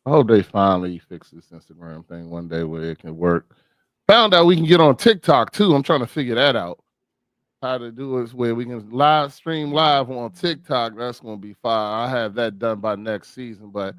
I hope they finally fix this Instagram thing one day where it can work. Found out we can get on TikTok too. I'm trying to figure that out. How to do it where we can live stream live on TikTok. That's gonna be fire. I have that done by next season. But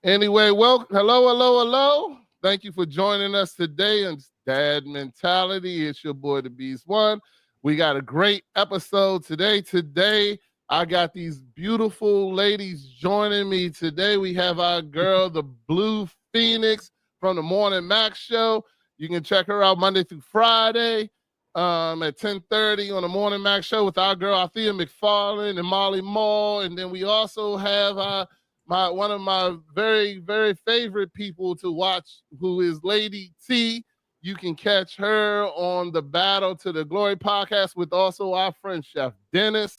anyway, well, hello, hello, hello. Thank you for joining us today on Dad Mentality. It's your boy, the Beast One. We got a great episode today. Today, I got these beautiful ladies joining me today. We have our girl, the Blue Phoenix from the Morning Max Show. You can check her out Monday through Friday at 10:30 on the Morning Max Show with our girl, Althea McFarlane and Molly Moore. And then we also have one of my very, very favorite people to watch, who is Lady T. You can catch her on the Battle to the Glory podcast with also our friend Chef Dennis.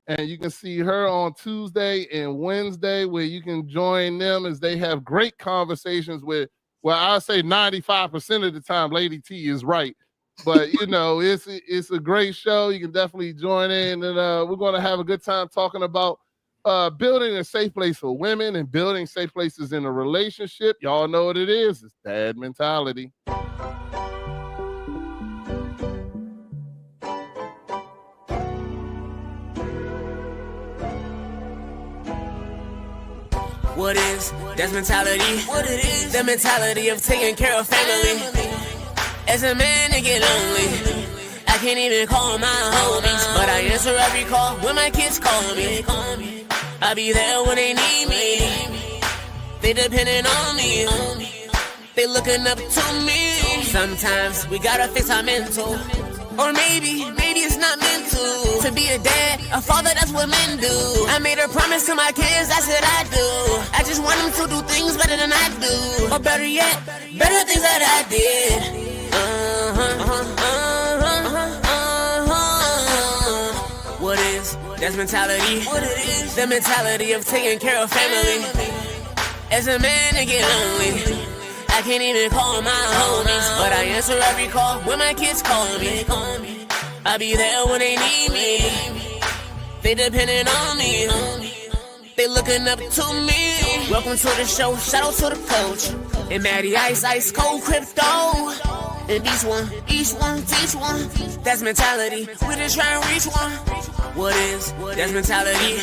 And you can see her on Tuesday and Wednesday, where you can join them as they have great conversations with, well, I say 95% of the time, Lady T is right. But, you know, it's a great show. You can definitely join in. And we're going to have a good time talking about building a safe place for women and building safe places in a relationship. Y'all know what it is. It's Dad Mentality. What is Dad's mentality? What it is? The mentality of taking care of family. As a man, they get lonely. I can't even call my homies, but I answer every call when my kids call me. I'll be there when they need me. They depending on me. They looking up to me. Sometimes we gotta fix our mental. Or maybe it's not meant to be a dad, a father, that's what men do. I made a promise to my kids, that's what I do. I just want them to do things better than I do. Or better yet, better things that I did. What is Dad's mentality? What it is? The mentality of taking care of family. As a man, they get lonely. I can't even call my homies, but I answer every call when my kids call me. I'll be there when they need me. They depending on me. They looking up to me. Welcome to the show, shout out to the coach. And Maddie Ice, Ice Cold Crypto. And each one, teach one. That's mentality, we just try and reach one. What is that's mentality?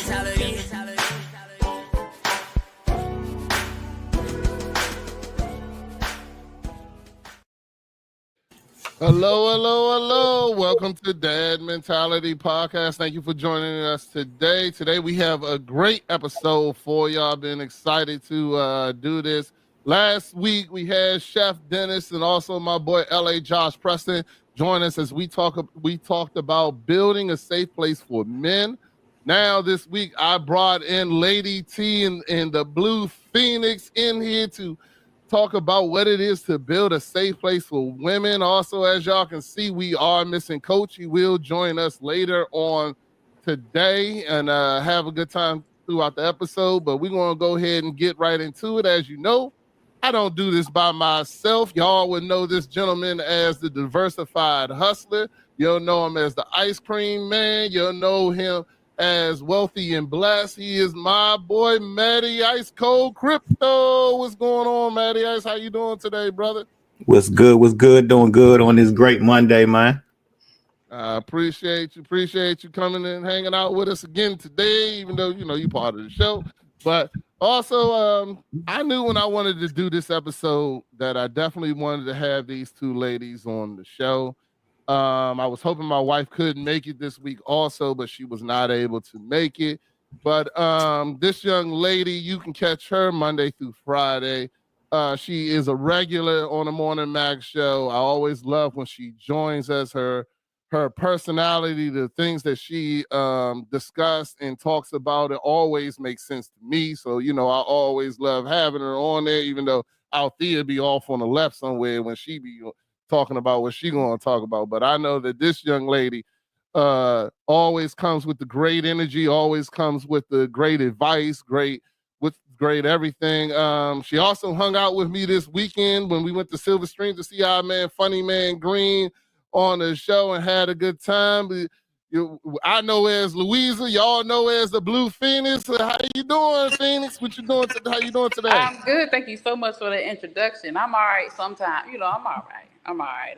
Hello, hello, hello. Welcome to Dad Mentality Podcast. Thank you for joining us today. Today we have a great episode for y'all. Been excited to do this. Last week we had Chef Dennis and also my boy LA Josh Preston join us as we talked about building a safe place for men. Now this week I brought in Lady T and the Blue Phoenix in here to talk about what it is to build a safe place for women. Also, as y'all can see, we are missing Coach. He will join us later on today and have a good time throughout the episode. But we're going to go ahead and get right into it. As you know, I don't do this by myself. Y'all would know this gentleman as the Diversified Hustler. You'll know him as the Ice Cream Man. You'll know him as Wealthy and Blessed. He is my boy, Matty Ice Cold Crypto. What's going on, Matty Ice? How you doing today, brother? What's good? What's good? Doing good on this great Monday, man. I appreciate you coming and hanging out with us again today, even though, you know, you're part of the show. But also, I knew when I wanted to do this episode that I definitely wanted to have these two ladies on the show. I was hoping my wife could make it this week also, but she was not able to make it. But this young lady, you can catch her Monday through Friday. She is a regular on the Morning Max Show. I always love when she joins us. Her personality, the things that she discussed and talks about, it always makes sense to me. So, you know, I always love having her on there, even though Althea be off on the left somewhere when she be talking about what she going to talk about. But I know that this young lady always comes with the great energy, always comes with the great advice, great everything. She also hung out with me this weekend when we went to Silver Stream to see our man Funny Man Green on the show and had a good time. I know as Louisa, y'all know as the Blue Phoenix. How you doing, Phoenix? What you doing? How you doing today? I'm good. Thank you so much for the introduction. I'm all right sometimes. I'm all right. I'm all right.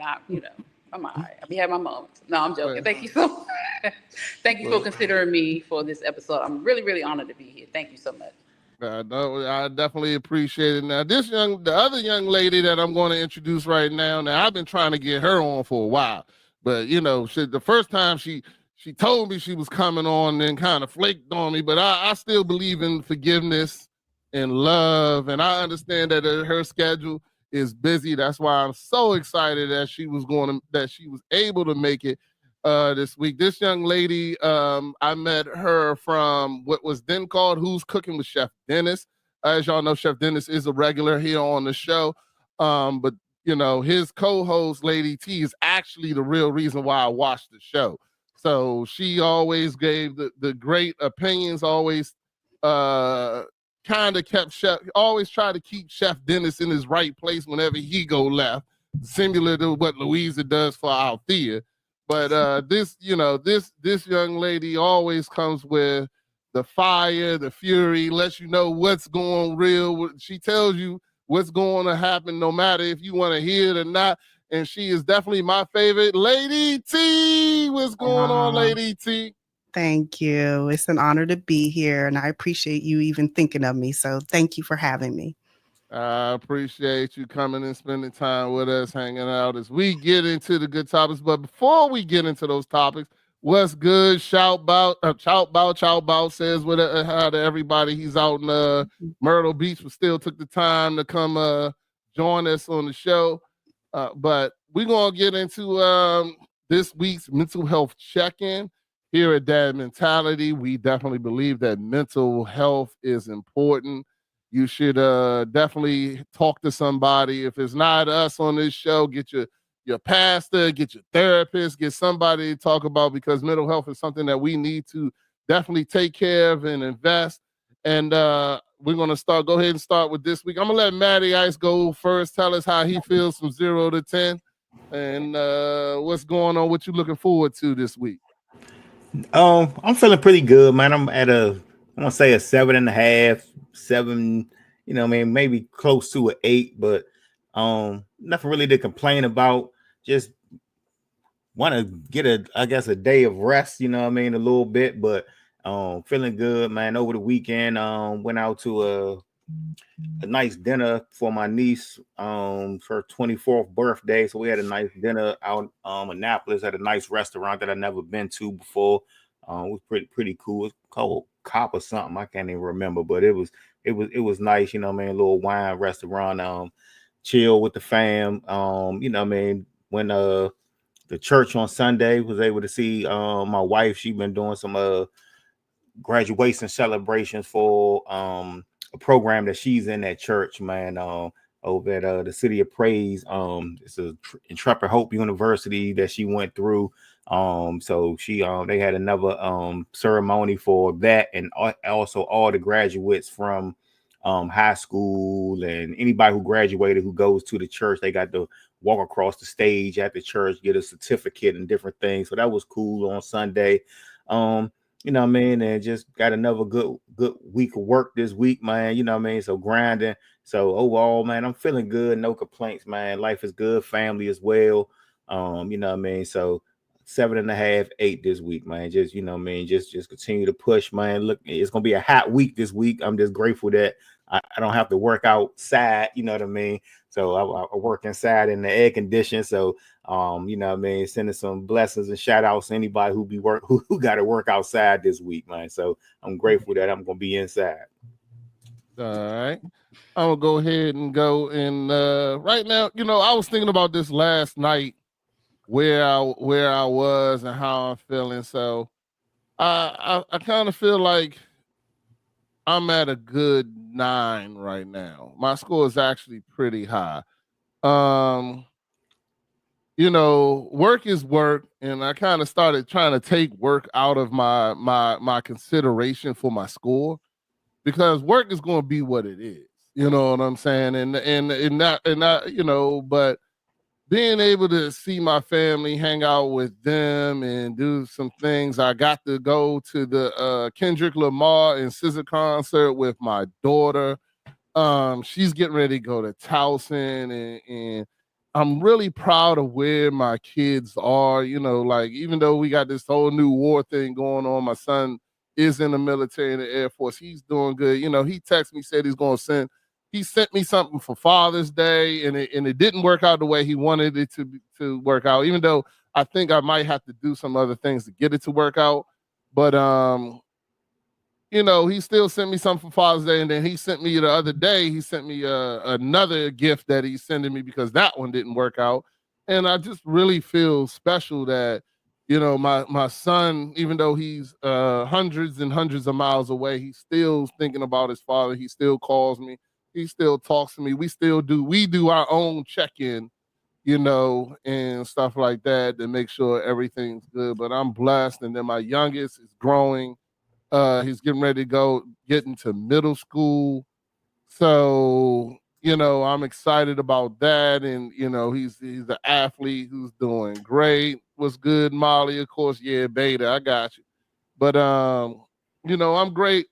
I'm all right. I be having my moments. No, I'm joking. Thank you so much. Thank you for considering me for this episode. I'm really, really honored to be here. Thank you so much. I definitely appreciate it. Now, the other young lady that I'm going to introduce right now. Now, I've been trying to get her on for a while, but the first time she told me she was coming on and kind of flaked on me, but I still believe in forgiveness and love, and I understand that her schedule is busy. That's why I'm so excited that she was able to make it this week. This young lady, I met her from what was then called Who's Cooking with Chef Dennis. As y'all know, Chef Dennis is a regular here on the show. But his co-host, Lady T, is actually the real reason why I watched the show. So she always gave the great opinions, always kind of always tried to keep Chef Dennis in his right place whenever he go left, similar to what Louisa does for Althea. But this young lady always comes with the fire, the fury, lets you know what's going real. She tells you what's going to happen, no matter if you want to hear it or not. And she is definitely my favorite, Lady T. What's going on, Lady T? Thank you. It's an honor to be here, and I appreciate you even thinking of me. So thank you for having me. I appreciate you coming and spending time with us, hanging out as we get into the good topics. But before we get into those topics, what's good? Chow Bao says hi to everybody. He's out in Myrtle Beach, but still took the time to come join us on the show. But we're going to get into this week's mental health check-in. Here at Dad Mentality, we definitely believe that mental health is important. You should definitely talk to somebody. If it's not us on this show, get your pastor, get your therapist, get somebody to talk about, because mental health is something that we need to definitely take care of and invest. And we're going to go ahead and start with this week. I'm going to let Matty Ice go first. Tell us how he feels from 0 to 10 and what's going on, what you looking forward to this week. I'm feeling pretty good, man. I'm at I want to say a 7.5, 7, maybe close to an 8, but nothing really to complain about. Just want to get a day of rest, a little bit, but feeling good, man. Over the weekend, went out to a nice dinner for my niece, her 24th birthday. So we had a nice dinner out Annapolis at a nice restaurant that I've never been to before. It was pretty cool. It's called Cop or something. I can't even remember, but it was nice, a little wine restaurant, chill with the fam. When the church on Sunday, was able to see my wife. She's been doing some graduation celebrations for a program that she's in at church, man, over at the City of Praise. It's a Intrepid Hope University that she went through. So she they had another ceremony for that, and also all the graduates from high school and anybody who graduated who goes to the church, they got to walk across the stage at the church, get a certificate and different things. So that was cool on Sunday. And just got another good week of work this week, man. So grinding. So overall, man, I'm feeling good. No complaints, man. Life is good. Family as well. So 7.5, 8 this week, man. Just, just continue to push, man. Look, it's going to be a hot week this week. I'm just grateful that I don't have to work outside, So I work inside in the air condition. So, sending some blessings and shout outs to anybody who got to work outside this week, man. So I'm grateful that I'm going to be inside. All right. I'm going to go ahead and go. And right now, I was thinking about this last night, where I was and how I'm feeling. So I kind of feel like I'm at a good 9 right now. My score is actually pretty high. Work is work, and I kind of started trying to take work out of my consideration for my score, because work is going to be what it is. You know what I'm saying? And not, but being able to see my family, hang out with them, and do some things. I got to go to the Kendrick Lamar and SZA concert with my daughter. She's getting ready to go to Towson, and I'm really proud of where my kids are. You know, like even though we got this whole new war thing going on, my son is in the military in the Air Force. He's doing good. You know, he texted me, said he sent me something for Father's Day, and it didn't work out the way he wanted it to work out, even though I think I might have to do some other things to get it to work out. But you know, he still sent me something for Father's Day, and then he sent me the other day, he sent me another gift that he's sending me because that one didn't work out. And I just really feel special that, you know, my son, even though he's hundreds and hundreds of miles away, he's still thinking about his father. He still calls me. He still talks to me. We do our own check-in, you know, and stuff like that to make sure everything's good. But I'm blessed. And then my youngest is growing. He's getting ready to get into middle school. So, you know, I'm excited about that. And, you know, he's an athlete who's doing great. What's good, Molly? Of course, yeah, Beta, I got you. But, you know, I'm great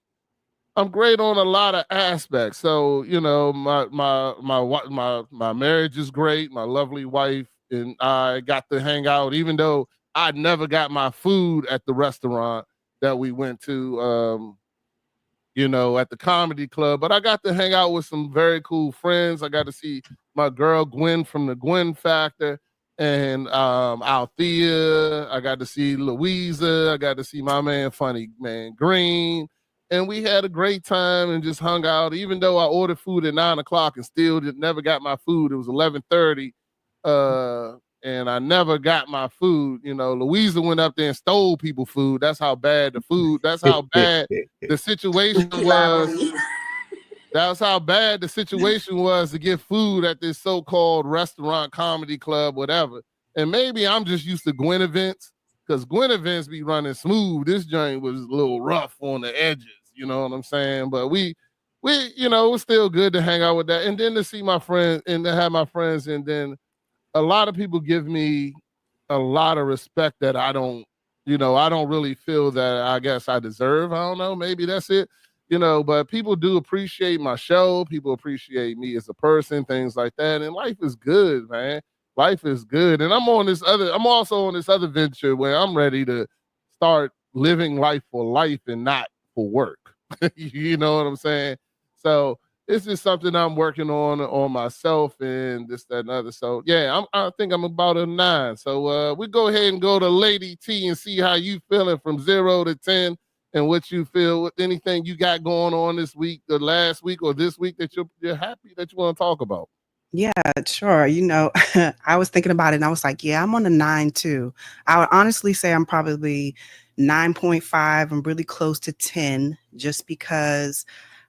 on a lot of aspects. So, you know, my marriage is great. My lovely wife and I got to hang out, even though I never got my food at the restaurant that we went to, you know, at the comedy club, but I got to hang out with some very cool friends. I got to see my girl Gwen from the Gwen Factor, and Althea. I got to see Louisa. I got to see my man Funny Man Green, and we had a great time and just hung out. Even though I ordered food at 9:00 and still never got my food, it was 11:30. And I never got my food. You know, Louisa went up there and stole people's food. That's how bad the situation was. That's how bad the situation was to get food at this so-called restaurant, comedy club, whatever. And maybe I'm just used to Gwen events, because Gwen events be running smooth. This joint was a little rough on the edges. You know what I'm saying? But we, you know, it was still good to hang out with that. And then to see my friends and to have my friends, and then a lot of people give me a lot of respect that I don't really feel that I guess I deserve. I don't know. Maybe that's it, you know, but people do appreciate my show. People appreciate me as a person, things like that. And life is good, man. Life is good. And I'm also on this other venture where I'm ready to start living life for life and not for work. You know what I'm saying? So it's just something I'm working on myself and this, that, and other. So yeah, I think I'm about a 9. So we go ahead and go to Lady T and see how you feeling from 0 to 10 and what you feel with anything you got going on this week, the last week, or this week that you're happy that you want to talk about. Yeah, sure. You know, I was thinking about it and I was like, yeah, I'm on a 9 too. I would honestly say I'm probably 9.5. I'm really close to 10 just because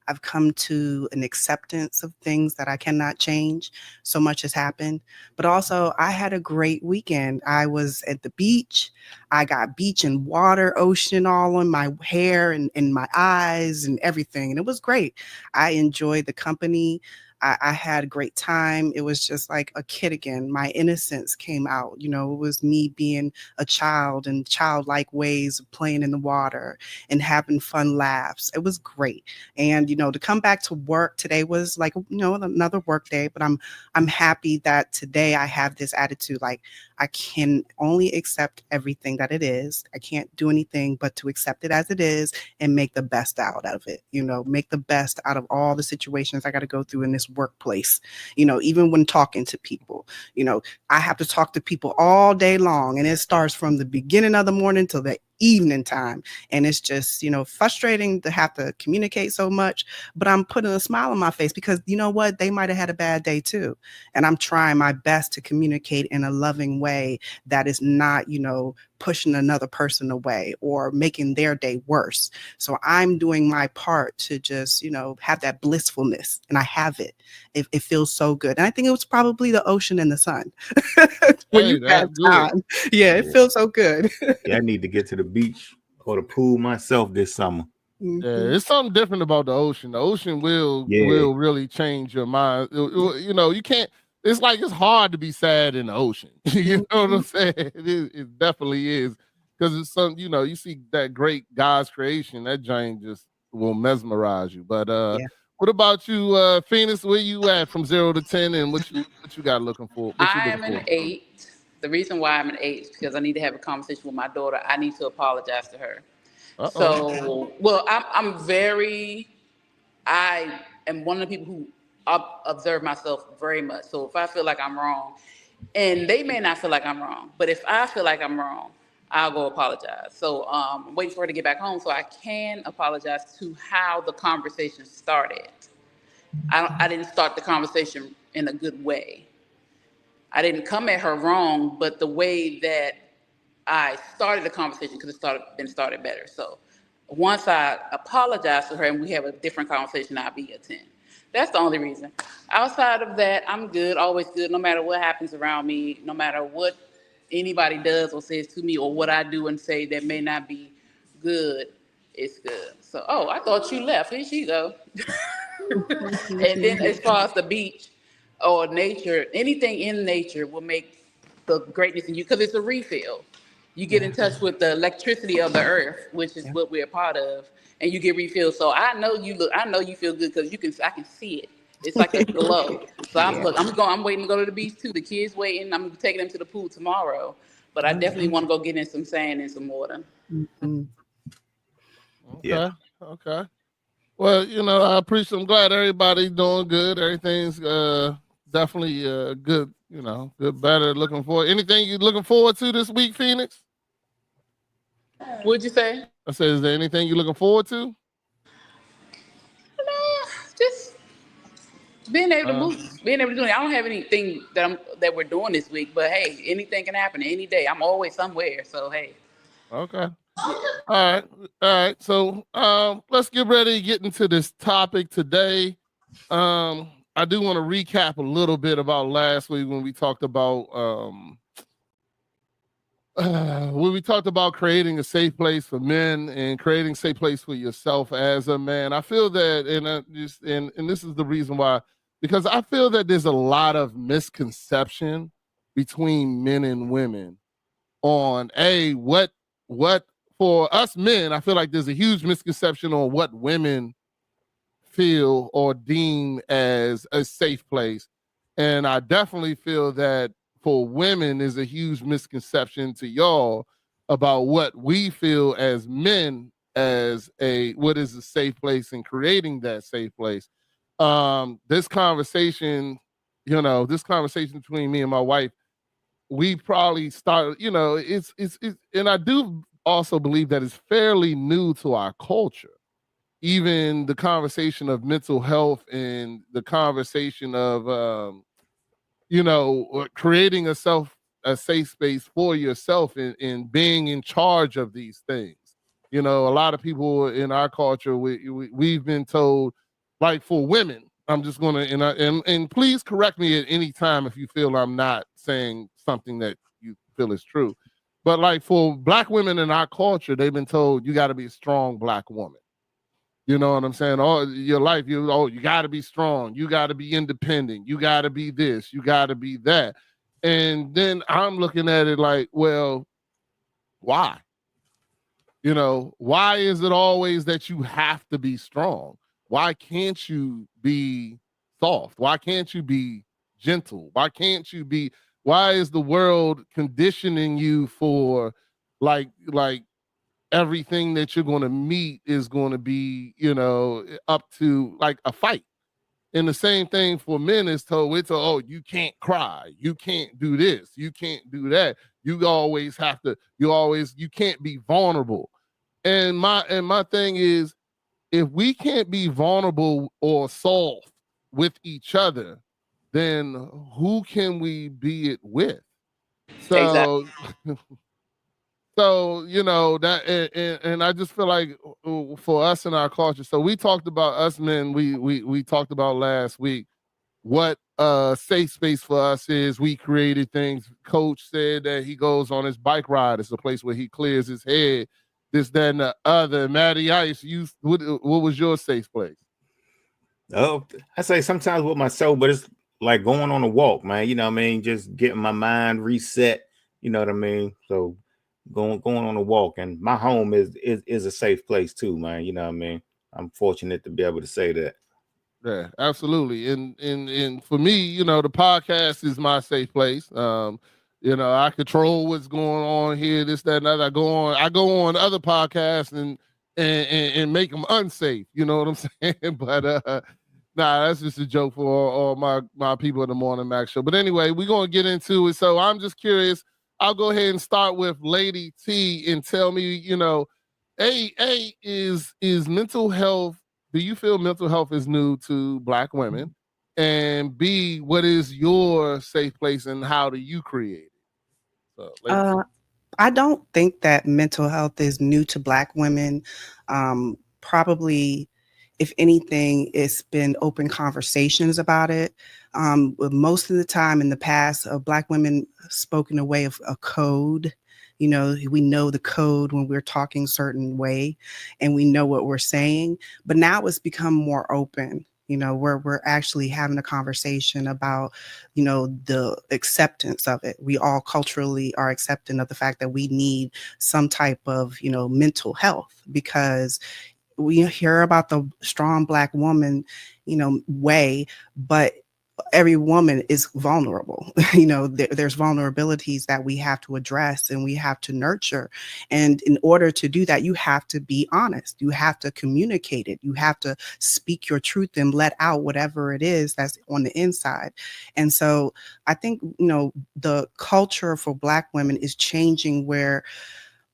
I've come to an acceptance of things that I cannot change. So much has happened. But also, I had a great weekend. I was at the beach. I got beach and water, ocean all on my hair and my eyes and everything. And it was great. I enjoyed the company. I had a great time. It was just like a kid again. My innocence came out. You know, it was me being a child and childlike ways of playing in the water and having fun laughs. It was great. And, you know, to come back to work today was like, you know, another work day, but I'm happy that today I have this attitude. Like, I can only accept everything that it is. I can't do anything but to accept it as it is and make the best out of it. You know, make the best out of all the situations I got to go through in this workplace. You know, even when talking to people, you know, I have to talk to people all day long, and it starts from the beginning of the morning till the evening time. And it's just, you know, frustrating to have to communicate so much, but I'm putting a smile on my face because you know what? They might've had a bad day too. And I'm trying my best to communicate in a loving way that is not, you know, pushing another person away or making their day worse. So I'm doing my part to just, you know, have that blissfulness, and I have it. It feels so good. And I think it was probably the ocean and the sun when you have time. Yeah, it feels so good. Yeah, I need to get to the beach or the pool myself this summer. Yeah, it's something different about the ocean. The ocean will really change your mind. You know, you can't. it's like it's hard to be sad in the ocean. You know what I'm saying? It definitely is. Because it's some, you see that great God's creation, that giant just will mesmerize you. But what about you, Phoenix? Where you at from 0 to 10, and what you got looking for? I am an 8. The reason why I'm an 8 is because I need to have a conversation with my daughter. I need to apologize to her. Uh-oh. So, well, I am one of the people who observe myself very much. So if I feel like I'm wrong, and they may not feel like I'm wrong, but if I feel like I'm wrong, I'll go apologize. So I'm waiting for her to get back home so I can apologize to how the conversation started. I didn't start the conversation in a good way. I didn't come at her wrong, but the way that I started the conversation could have started better. So once I apologize to her and we have a different conversation, I'll be a 10. That's the only reason. Outside of that, I'm good, always good, no matter what happens around me, no matter what anybody does or says to me or what I do and say that may not be good, it's good. So, I thought you left. Here she go. And then as far as the beach or nature, anything in nature will make the greatness in you because it's a refill. You get in touch with the electricity of the earth, which is what we're a part of, and you get refilled. So I know you feel good because I can see it. It's like a glow. So I'm waiting to go to the beach too. The kids waiting. I'm taking them to the pool tomorrow, but I definitely want to go get in some sand and some water. Mm-hmm. Okay. Well, I appreciate. I'm glad everybody's doing good. Everything's definitely good. Good, better. Looking forward. Anything you looking forward to this week, Phoenix? What'd you say? I said, is there anything you're looking forward to? No, just being able to move, being able to do it. I don't have anything that we're doing this week, but hey, anything can happen any day. I'm always somewhere, so hey. Okay. All right. So let's get ready to get into this topic today. I do want to recap a little bit about last week when we talked about creating a safe place for men and creating a safe place for yourself as a man. I feel that, and this is the reason why, because I feel that there's a lot of misconception between men and women on what for us men. I feel like there's a huge misconception on what women feel or deem as a safe place, and I definitely feel that for women there's a huge misconception to y'all about what we feel as men as what is a safe place and creating that safe place. This conversation between me and my wife, we probably started, it's and I do also believe that it's fairly new to our culture. Even the conversation of mental health and the conversation of creating a safe space for yourself and being in charge of these things. A lot of people in our culture, we've been told, like for women, I'm just gonna and please correct me at any time if you feel I'm not saying something that you feel is true. But like for Black women in our culture, they've been told you got to be a strong Black woman. You know what I'm saying? All your life, you got to be strong. You got to be independent. You got to be this. You got to be that. And then I'm looking at it like, well, why? Why is it always that you have to be strong? Why can't you be soft? Why can't you be gentle? Why is the world conditioning you for like everything that you're going to meet is going to be, up to like a fight? And the same thing for men is told, you can't cry. You can't do this. You can't do that. You can't be vulnerable. And my thing is, if we can't be vulnerable or soft with each other, then who can we be it with? So, Exactly. So, that, and I just feel like for us in our culture, so we talked about us men, we talked about last week what safe space for us is. We created things. Coach said that he goes on his bike ride. It's a place where he clears his head, this, that, and the other. Matty Ice, what was your safe place? Oh, I say sometimes with myself, but it's like going on a walk, man. You know what I mean? Just getting my mind reset. You know what I mean? So going on a walk, and my home is a safe place too, man. You know what I mean? I'm fortunate to be able to say that. Yeah, absolutely. And for me, you know, the podcast is my safe place. You know, I control what's going on here, this, that, and other. I go on other podcasts and make them unsafe. You know what I'm saying? But nah, that's just a joke for all my people in the Morning Max show. But anyway, we're gonna get into it. So I'm just curious. I'll go ahead and start with Lady T and tell me, you know, is mental health. Do you feel mental health is new to Black women? And B, what is your safe place and how do you create it? So, I don't think that mental health is new to Black women. Probably, if anything, it's been open conversations about it. Most of the time in the past, Black women spoke in a way of a code. You know, we know the code when we're talking certain way and we know what we're saying, but now it's become more open, you know, where we're actually having a conversation about, you know, the acceptance of it. We all culturally are accepting of the fact that we need some type of, you know, mental health, because we hear about the strong Black woman, you know, way, but every woman is vulnerable. You know, there's vulnerabilities that we have to address and we have to nurture. And in order to do that, you have to be honest. You have to communicate it. You have to speak your truth and let out whatever it is that's on the inside. And so I think, you know, the culture for Black women is changing where,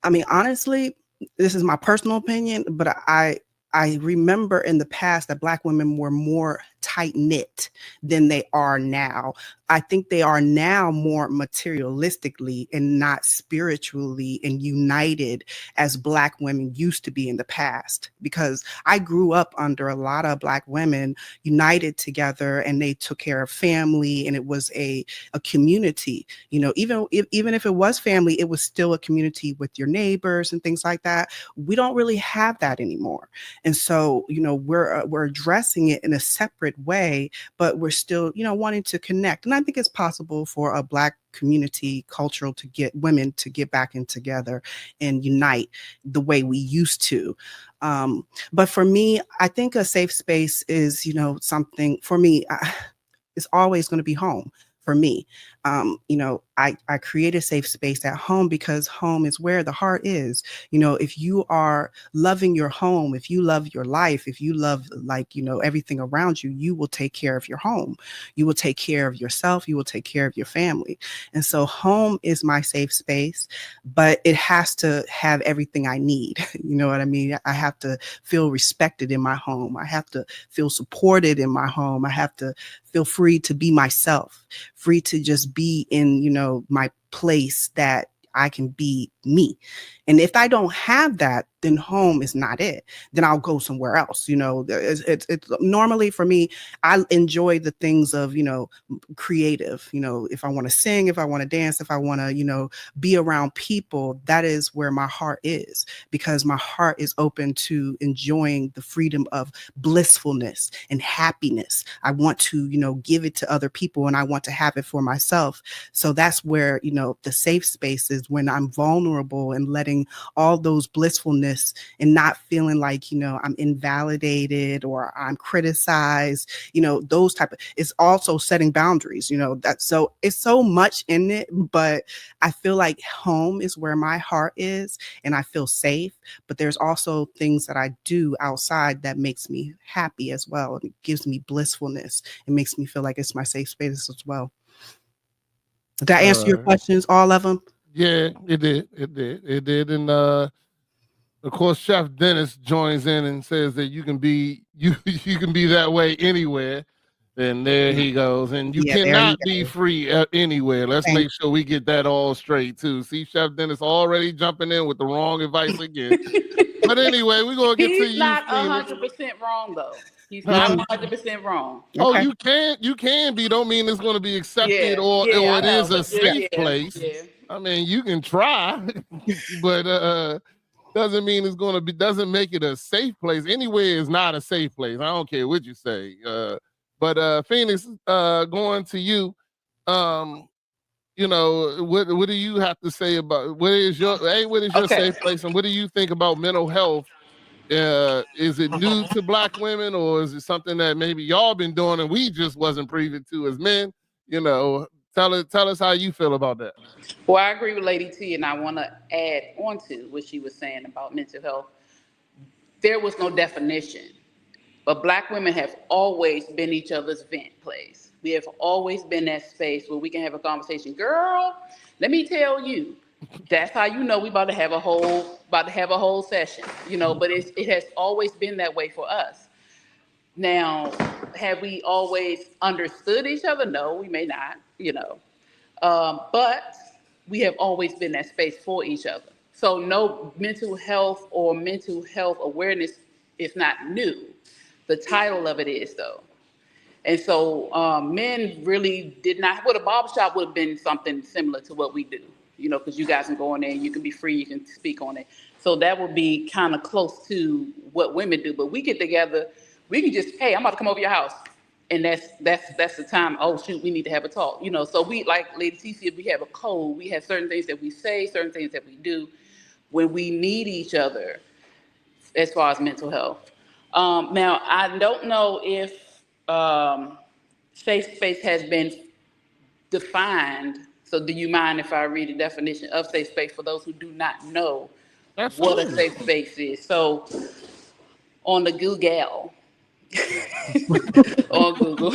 I mean, honestly, this is my personal opinion, but I remember in the past that Black women were more tight-knit than they are now. I think they are now more materialistically and not spiritually and united as Black women used to be in the past, because I grew up under a lot of Black women united together and they took care of family, and it was a community. You know, even if it was family, it was still a community with your neighbors and things like that. We don't really have that anymore. And so, you know, we're addressing it in a separate way, but we're still, you know, wanting to connect. And I think it's possible for a Black community cultural to get women to get back in together and unite the way we used to. But for me, I think a safe space is, you know, something for me, it's always going to be home. For me, you know, I create a safe space at home because home is where the heart is. You know, if you are loving your home, if you love your life, if you love, like, you know, everything around you, you will take care of your home. You will take care of yourself. You will take care of your family. And so home is my safe space, but it has to have everything I need. You know what I mean? I have to feel respected in my home. I have to feel supported in my home. I have to feel free to be myself, free to just be in, you know, my place that I can be me. And if I don't have that, then home is not it. Then I'll go somewhere else. You know, it's normally for me, I enjoy the things of, you know, creative, you know, if I want to sing, if I want to dance, if I want to, you know, be around people, that is where my heart is, because my heart is open to enjoying the freedom of blissfulness and happiness. I want to, you know, give it to other people and I want to have it for myself. So that's where, you know, the safe space is when I'm vulnerable and letting all those blissfulness and not feeling like, you know, I'm invalidated or I'm criticized, you know, those type of, it's also setting boundaries, you know, that. So it's so much in it, but I feel like home is where my heart is and I feel safe, but there's also things that I do outside that makes me happy as well. It gives me blissfulness. It makes me feel like it's my safe space as well. Did I answer your questions, all of them? Yeah, it did. And of course, Chef Dennis joins in and says that you can be that way anywhere. And there he goes. And you cannot be free anywhere. Let's make sure we get that all straight too. See, Chef Dennis already jumping in with the wrong advice again. But anyway, we're gonna get to you. He's not 100% wrong though. He's not 100% wrong. Oh, okay. you can be. Don't mean it's going to be accepted or it is a safe place. Yeah. I mean, you can try, but doesn't mean it's doesn't make it a safe place. Anywhere is not a safe place. I don't care what you say. But Phoenix, going to you. You know, what do you have to say about what is your Okay. safe place, and what do you think about mental health? Is it new to Black women, or is it something that maybe y'all been doing and we just wasn't privy to as men? You know, tell us how you feel about that. Well, I agree with Lady T, and I want to add on to what she was saying about mental health. There was no definition, but Black women have always been each other's vent place. We have always been that space where we can have a conversation. Girl, let me tell you. That's how you know we about to have a whole session, you know. But it has always been that way for us. Now, have we always understood each other? No, we may not, you know. But we have always been that space for each other. So no, mental health or mental health awareness is not new. The title of it is, though. And so men really did not, well, the barbershop would have been something similar to what we do, you know, because you guys can go in there and you can be free, you can speak on it. So that would be kind of close to what women do. But we get together, we can just, hey, I'm about to come over your house. And that's the time, oh, shoot, we need to have a talk. You know, so we, like Lady T said, we have a code. We have certain things that we say, certain things that we do when we need each other as far as mental health. Now, I don't know if safe space has been defined. So do you mind if I read the definition of safe space for those who do not know what a safe space is? So on the Google, on Google,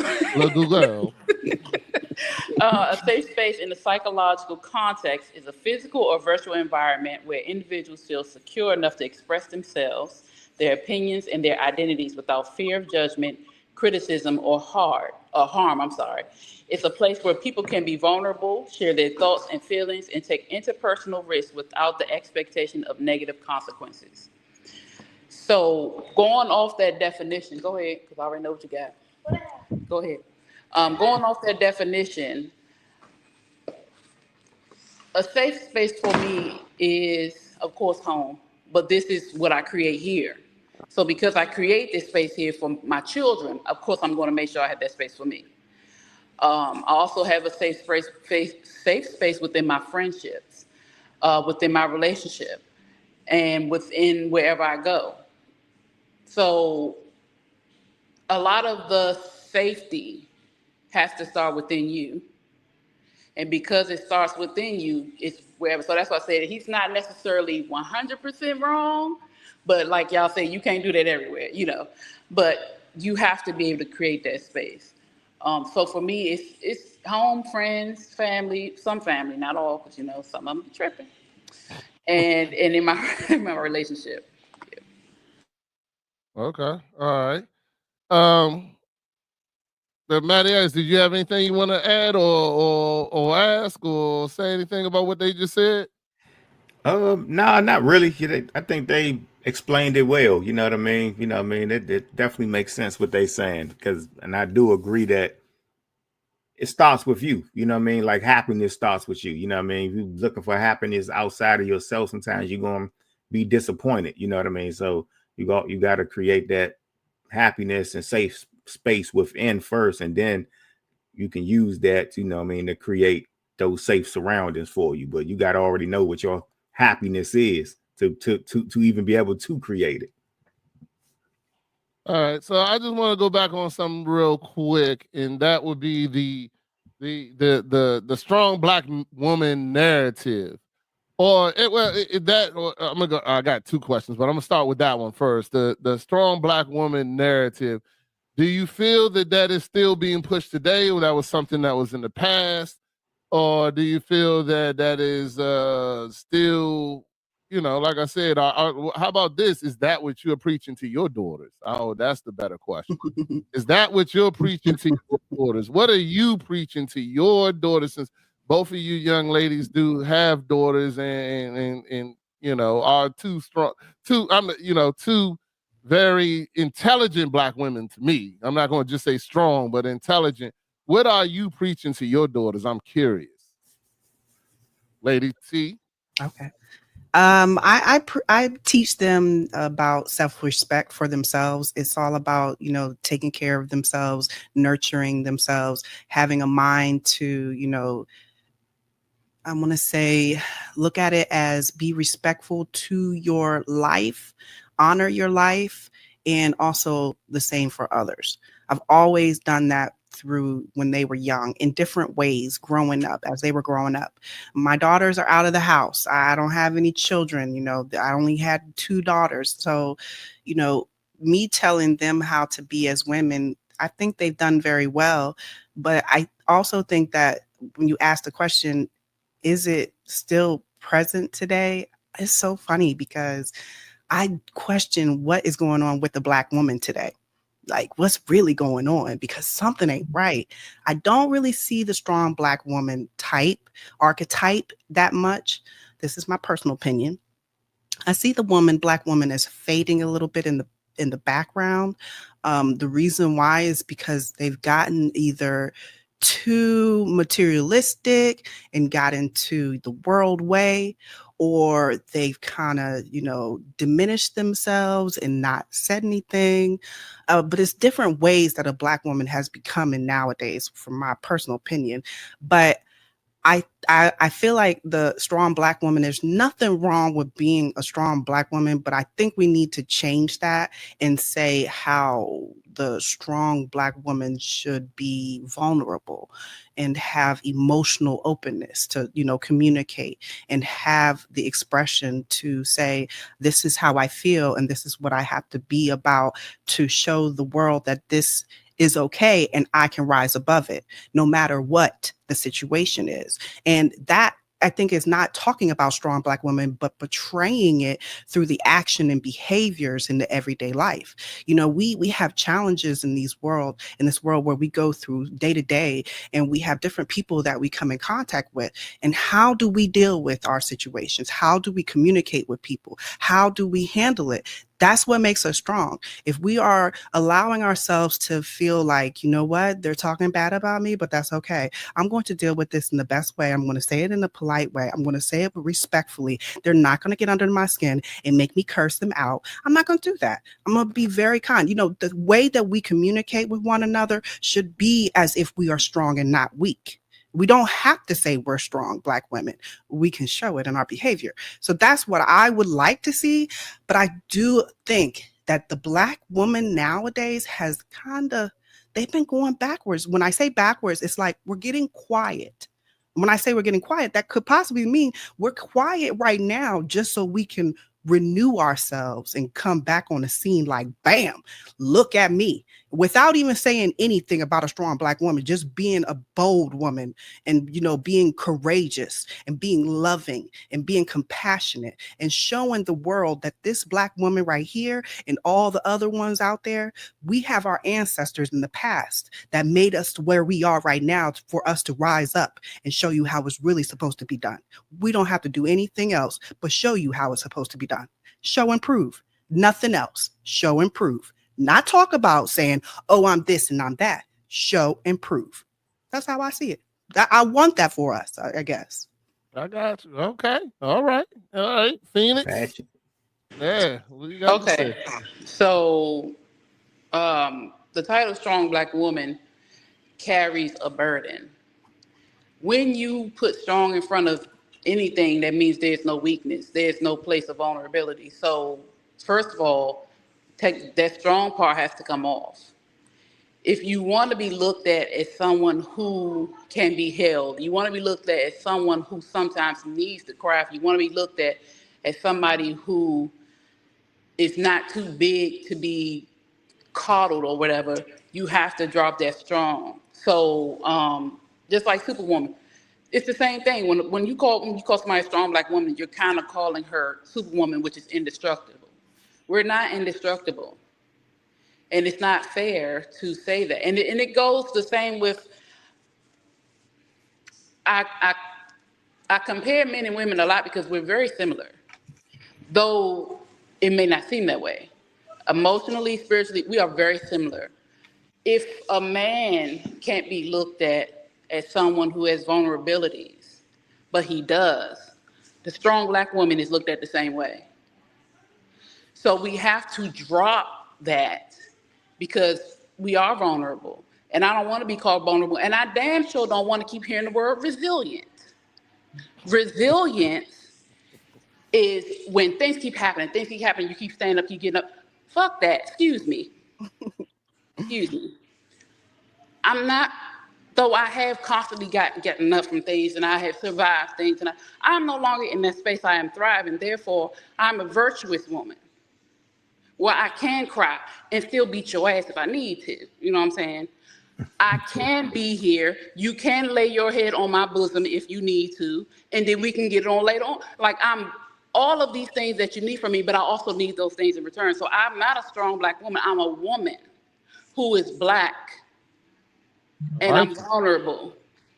a safe space in the psychological context is a physical or virtual environment where individuals feel secure enough to express themselves, their opinions, and their identities without fear of judgment, criticism, or harm. It's a place where people can be vulnerable, share their thoughts and feelings, and take interpersonal risks without the expectation of negative consequences. So going off that definition, go ahead, because I already know what you got. Go ahead. Going off that definition, a safe space for me is, of course, home, but this is what I create here. So because I create this space here for my children, of course, I'm going to make sure I have that space for me. I also have a safe space within my friendships, within my relationship, and within wherever I go. So a lot of the safety has to start within you. And because it starts within you, it's wherever. So that's why I said he's not necessarily 100% wrong, but like y'all say, you can't do that everywhere, you know. But you have to be able to create that space. So for me, it's home, friends, family, some family, not all, because you know some of them be tripping, and in my relationship. Yeah. Okay, all right. But Mattias, did you have anything you want to add or ask or say anything about what they just said? No, not really. I think they explained it well. You know what I mean? It definitely makes sense what they're saying, and I do agree that it starts with you. You know what I mean? Like happiness starts with you. You know what I mean? If you're looking for happiness outside of yourself, sometimes you're going to be disappointed. You know what I mean? So you got to create that happiness and safe space within first, and then you can use that, you know what I mean, to create those safe surroundings for you. But you got to already know what your happiness is to even be able to create it. All right, so I just want to go back on something real quick, and that would be the strong Black woman narrative. I got two questions, but I'm gonna start with that one first. The strong Black woman narrative. Do you feel that is still being pushed today, or that was something that was in the past, or do you feel that is still, you know, like I said, how about this? Is that what you're preaching to your daughters? Oh, that's the better question. Is that what you're preaching to your daughters? What are you preaching to your daughters? Since both of you young ladies do have daughters and you know, are two very intelligent Black women to me. I'm not going to just say strong, but intelligent. What are you preaching to your daughters? I'm curious. Lady T. Okay. I teach them about self-respect for themselves. It's all about, taking care of themselves, nurturing themselves, having a mind to, I want to say, look at it as be respectful to your life, honor your life, and also the same for others. I've always done that through when they were young in different ways growing up as they were growing up. My daughters are out of the house. I don't have any children, I only had 2 daughters. So, me telling them how to be as women, I think they've done very well. But I also think that when you ask the question, is it still present today? It's so funny because I question what is going on with the Black woman today. Like, what's really going on? Because something ain't right. I don't really see the strong Black woman archetype that much. This is my personal opinion. I see the Black woman as fading a little bit in the background. The reason why is because they've gotten either too materialistic and got into the world way, or they've kind of, diminished themselves and not said anything. But it's different ways that a Black woman has become in nowadays, from my personal opinion. But I feel like the strong Black woman, there's nothing wrong with being a strong Black woman, but I think we need to change that and say how the strong Black woman should be vulnerable and have emotional openness to, communicate and have the expression to say, this is how I feel and this is what I have to be about, to show the world that this is okay and I can rise above it no matter what the situation is. And that, I think, is not talking about strong Black women, but portraying it through the action and behaviors in the everyday life. We have challenges in this world where we go through day to day, and we have different people that we come in contact with. And how do we deal with our situations? How do we communicate with people? How do we handle it? That's what makes us strong. If we are allowing ourselves to feel like, they're talking bad about me, but that's okay. I'm going to deal with this in the best way. I'm going to say it in a polite way. I'm going to say it respectfully. They're not going to get under my skin and make me curse them out. I'm not going to do that. I'm going to be very kind. The way that we communicate with one another should be as if we are strong and not weak. We don't have to say we're strong Black women. We can show it in our behavior. So that's what I would like to see. But I do think that the Black woman nowadays has they've been going backwards. When I say backwards, it's like we're getting quiet. When I say we're getting quiet, that could possibly mean we're quiet right now just so we can renew ourselves and come back on the scene like, bam, look at me, without even saying anything about a strong Black woman, just being a bold woman and, being courageous and being loving and being compassionate and showing the world that this Black woman right here and all the other ones out there, we have our ancestors in the past that made us to where we are right now for us to rise up and show you how it's really supposed to be done. We don't have to do anything else but show you how it's supposed to be done. Show and prove. Nothing else. Show and prove. Not talk about saying, oh, I'm this and I'm that. Show and prove. That's how I see it. I want that for us, I guess. I got you. Okay. All right. Phoenix. Fashion. Yeah. What you got to say? So the title Strong Black Woman carries a burden. When you put strong in front of anything, that means there's no weakness. There's no place of vulnerability. So first of all, that strong part has to come off. If you want to be looked at as someone who can be held, you want to be looked at as someone who sometimes needs the craft, you want to be looked at as somebody who is not too big to be coddled or whatever, you have to drop that strong. So just like Superwoman, it's the same thing. When you call somebody a strong Black woman, you're kind of calling her Superwoman, which is indestructible. We're not indestructible. And it's not fair to say that. And it goes the same with, I compare men and women a lot because we're very similar, though it may not seem that way. Emotionally, spiritually, we are very similar. If a man can't be looked at as someone who has vulnerabilities, but he does, the strong Black woman is looked at the same way. So we have to drop that because we are vulnerable. And I don't want to be called vulnerable. And I damn sure don't want to keep hearing the word resilient. Resilience is when things keep happening, you keep standing up, keep getting up. Fuck that, excuse me. Excuse me. I'm not, though I have constantly gotten up from things and I have survived things, and I'm no longer in that space. I am thriving. Therefore, I'm a virtuous woman where I can cry and still beat your ass if I need to. You know what I'm saying? I can be here. You can lay your head on my bosom if you need to, and then we can get it on later on. Like, I'm all of these things that you need from me, but I also need those things in return. So I'm not a strong Black woman. I'm a woman who is Black, and I'm vulnerable,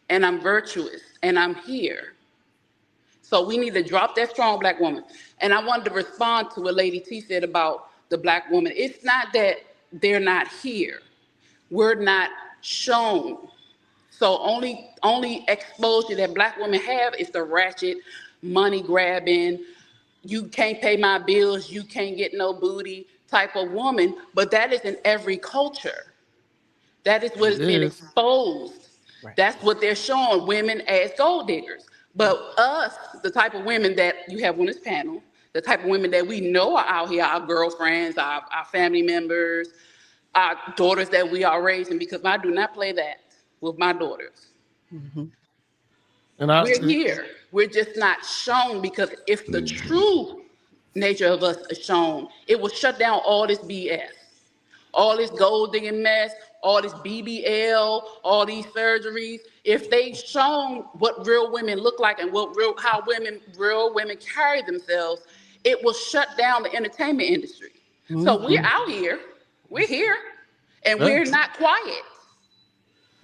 and I'm virtuous, and I'm here. So we need to drop that strong Black woman. And I wanted to respond to what Lady T said about the Black woman. It's not that they're not here. We're not shown. So only exposure that Black women have is the ratchet, money grabbing, you can't pay my bills, you can't get no booty type of woman. But that is in every culture. That is what is being exposed. Right. That's what they're showing women as gold diggers. But us, the type of women that you have on this panel, the type of women that we know are out here, our girlfriends, our family members, our daughters that we are raising, because I do not play that with my daughters. Mm-hmm. And we're here. We're just not shown, because if the true nature of us is shown, it will shut down all this BS, all this gold digging mess, all this BBL, all these surgeries. If they shown what real women look like and how real women carry themselves, it will shut down the entertainment industry. Mm-hmm. So we're out here. We're here, and we're not quiet.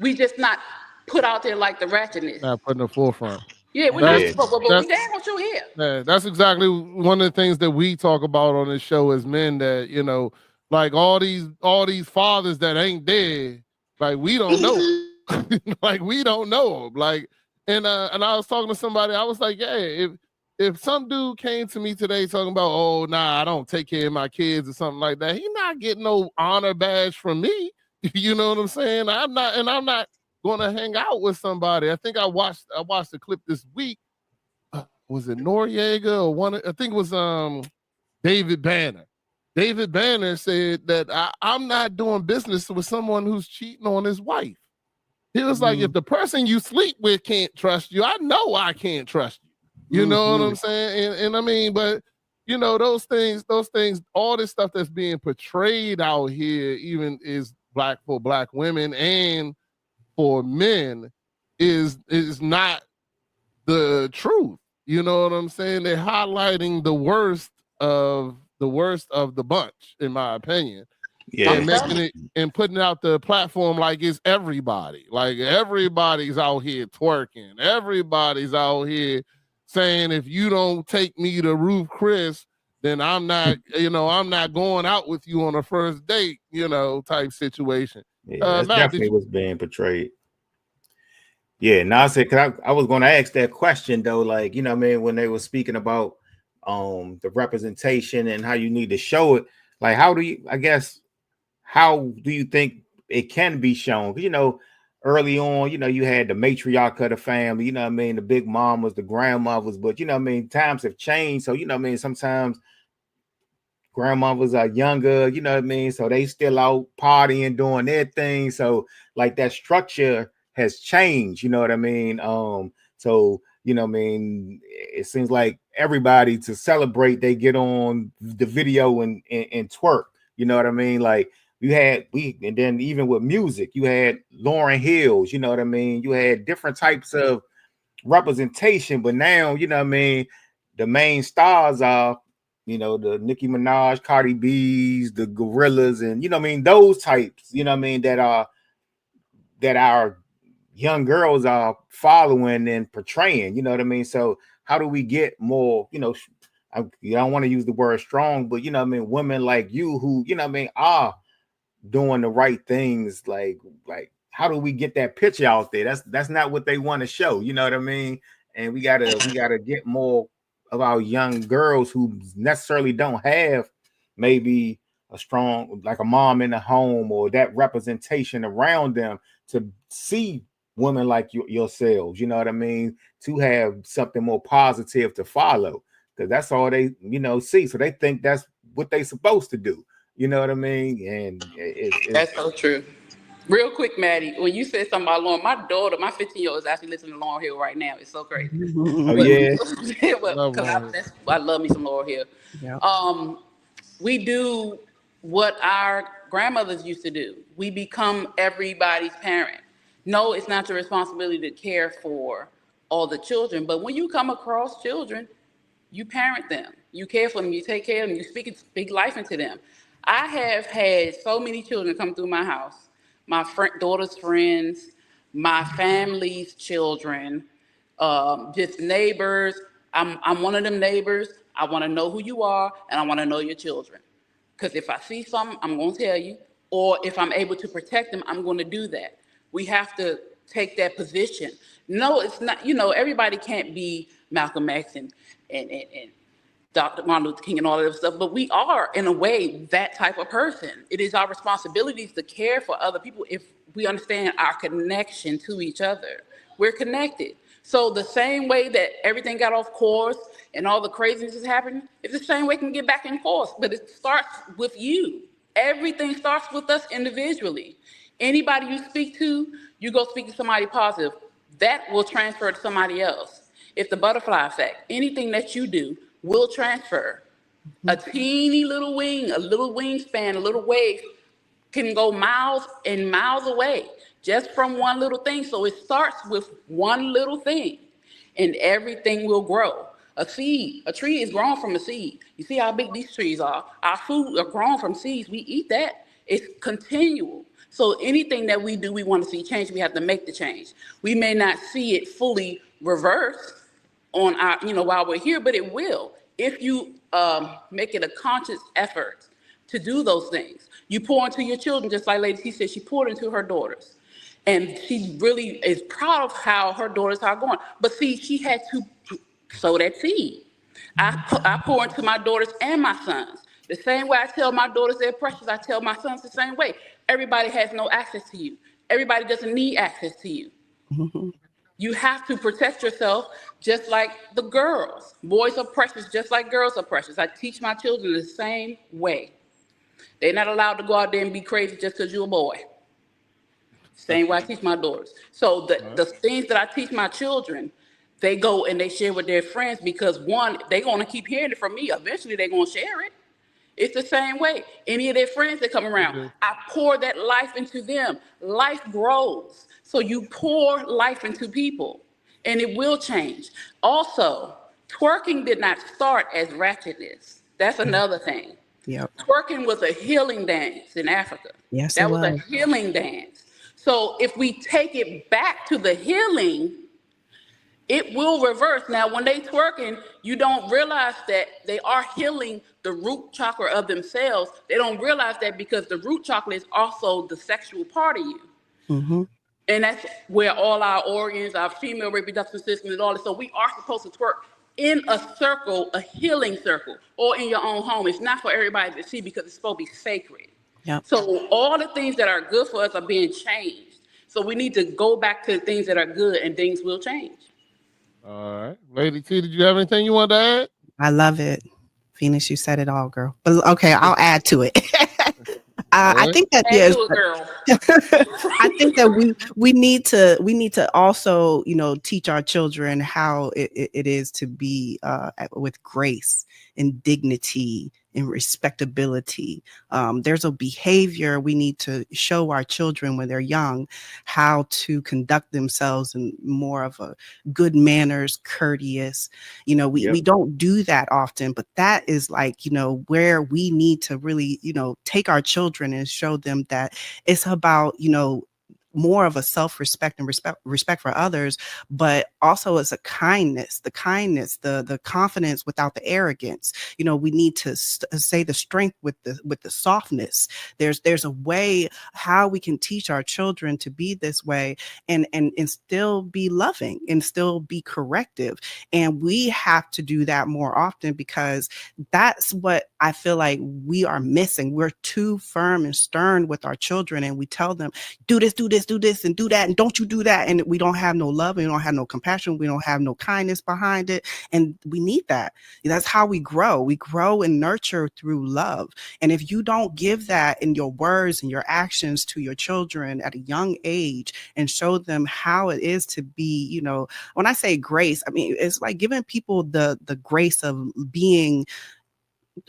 We just not put out there like the ratchetness. Not put in the forefront. Yeah, but we damn what you hear. Yeah, that's exactly one of the things that we talk about on this show as men, that, you know, like all these fathers that ain't dead, like we don't know. Like we don't know them. Like, and I was talking to somebody, I was like, yeah, if some dude came to me today talking about, oh, nah, I don't take care of my kids or something like that, he not getting no honor badge from me. You know what I'm saying? I'm not going to hang out with somebody. I think I watched the clip this week. Was it Noriega or one? I think it was David Banner. David Banner said that I'm not doing business with someone who's cheating on his wife. He was like, if the person you sleep with can't trust you, I know I can't trust you. You know what I'm saying? And I mean, but you know, those things, all this stuff that's being portrayed out here, even is for Black women and for men, is not the truth. You know what I'm saying? They're highlighting the worst of the bunch, in my opinion. Yeah, and making it and putting out the platform like it's everybody. Like everybody's out here twerking. Everybody's out here saying, if you don't take me to Ruth Chris, then I'm not going out with you on a first date, type situation. Yeah, that's definitely what's being portrayed. Yeah, now I said, cause I was going to ask that question though, like, I mean, when they were speaking about the representation and how you need to show it, like, how do you think it can be shown? Because, early on, you had the matriarch of the family, the big mamas, the grandmothers, but times have changed. So, sometimes grandmothers are younger, so they still out partying, doing their thing. So like that structure has changed, so, it seems like everybody, to celebrate, they get on the video and twerk, like, and then even with music, you had Lauryn Hills, you had different types of representation, but now, the main stars are, the Nicki Minaj, Cardi B's, the Gorillas, and, those types, that our young girls are following and portraying, so how do we get more, I don't want to use the word strong, but, women like you who, are doing the right things, like how do we get that picture out there? That's not what they want to show, and we gotta get more of our young girls who necessarily don't have maybe a strong, like a mom in the home or that representation around them to see women like yourselves, you know what I mean, to have something more positive to follow, because that's all they, see. So they think that's what they supposed to do. You know what I mean? And that's so true. Real quick, Maddie, when you said something about Lauren, my daughter, my 15-year-old is actually listening to Lauryn Hill right now. It's so crazy. Oh yeah, because I love me some Lauryn Hill. Yeah. We do what our grandmothers used to do. We become everybody's parent. No, it's not your responsibility to care for all the children, but when you come across children, you parent them, you care for them, you take care of them, you speak life into them. I have had so many children come through my house, my daughter's friends, my family's children, just neighbors. I'm one of them neighbors. I want to know who you are, and I want to know your children. Because if I see something, I'm going to tell you. Or if I'm able to protect them, I'm going to do that. We have to take that position. No, it's not, everybody can't be Malcolm X and Dr. Martin Luther King and all of that stuff, but we are, in a way, that type of person. It is our responsibilities to care for other people if we understand our connection to each other. We're connected. So the same way that everything got off course and all the craziness is happening, it's the same way it can get back in course, but it starts with you. Everything starts with us individually. Anybody you speak to, you go speak to somebody positive, that will transfer to somebody else. It's the butterfly effect. Anything that you do will transfer. A teeny little wing, a little wingspan, a little wave can go miles and miles away just from one little thing. So it starts with one little thing and everything will grow. A tree is grown from a seed. You see how big these trees are. Our food are grown from seeds. We eat that. It's continual. So anything that we do, we want to see change, we have to make the change. We may not see it fully reversed on our, while we're here, but it will. If you make it a conscious effort to do those things. You pour into your children, just like Lady T said, she poured into her daughters. And she really is proud of how her daughters are going. But see, she had to sow that seed. I pour into my daughters and my sons. The same way I tell my daughters they're precious, I tell my sons the same way. Everybody has no access to you. Everybody doesn't need access to you. Mm-hmm. You have to protect yourself just like the girls. Boys are precious just like girls are precious. I teach my children the same way. They're not allowed to go out there and be crazy just because you're a boy. Same way I teach my daughters. So the things that I teach my children, they go and they share with their friends because one, they're going to keep hearing it from me. Eventually, they're going to share it. It's the same way. Any of their friends that come around, I pour that life into them. Life grows. So you pour life into people and it will change. Also, twerking did not start as ratchetness. That's another thing. Yep. Twerking was a healing dance in Africa. Yes, that was a healing dance. So if we take it back to the healing, it will reverse. Now, when they twerking, you don't realize that they are healing the root chakra of themselves. They don't realize that because the root chakra is also the sexual part of you. Mm-hmm. And that's where all our organs, our female reproductive system and all that. So we are supposed to twerk in a circle, a healing circle, or in your own home. It's not for everybody to see because it's supposed to be sacred. Yep. So all the things that are good for us are being changed. So we need to go back to the things that are good and things will change. All right. Lady T, did you have anything you want to add? I love it. Phoenix, you said it all, girl. But okay, I'll add to it. I think that yes, I think that we need to also, teach our children how it is to be with grace and dignity and respectability. There's a behavior we need to show our children when they're young, how to conduct themselves in more of a good manners, courteous. We don't do that often, but that is like, where we need to really, take our children and show them that it's about, more of a self-respect and respect for others, but also as a kindness, the confidence without the arrogance. We need to say the strength with the softness. There's a way how we can teach our children to be this way and still be loving and still be corrective. And we have to do that more often, because that's what I feel like we are missing. We're too firm and stern with our children, and we tell them, do this, and do that, and don't you do that. And we don't have no love, we don't have no compassion, we don't have no kindness behind it. And we need that. That's how we grow. We grow and nurture through love. And if you don't give that in your words and your actions to your children at a young age and show them how it is to be, when I say grace, I mean, it's like giving people the grace of being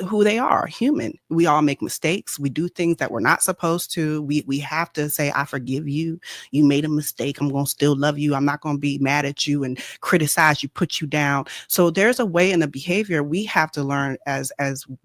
who they are, human. We all make mistakes. We do things that we're not supposed to. We have to say, I forgive you. You made a mistake. I'm going to still love you. I'm not going to be mad at you and criticize you, put you down. So there's a way in the behavior we have to learn as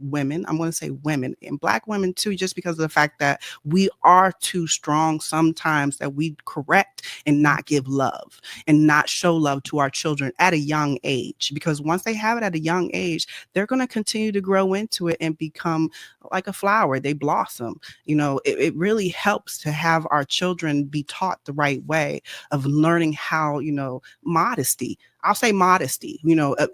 women. I'm going to say women, and Black women too, just because of the fact that we are too strong sometimes, that we correct and not give love and not show love to our children at a young age. Because once they have it at a young age, they're going to continue to grow into it and become like a flower. They blossom. It really helps to have our children be taught the right way of learning how, modesty. I'll say modesty,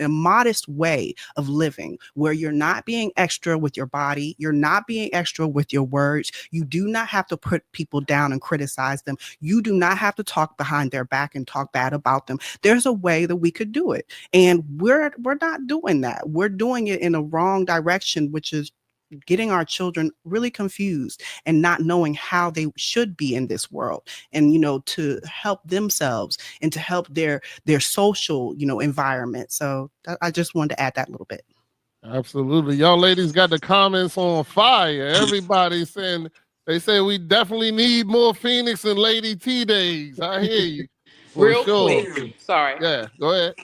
a modest way of living where you're not being extra with your body. You're not being extra with your words. You do not have to put people down and criticize them. You do not have to talk behind their back and talk bad about them. There's a way that we could do it. And we're not doing that. We're doing it in a wrong direction, which is getting our children really confused and not knowing how they should be in this world, and to help themselves and to help their social environment. So I just wanted to add that a little bit. Absolutely. Y'all ladies got the comments on fire. Everybody saying, they say we definitely need more Phoenix and Lady T days. I hear you. Real quick, sorry. Yeah, go ahead.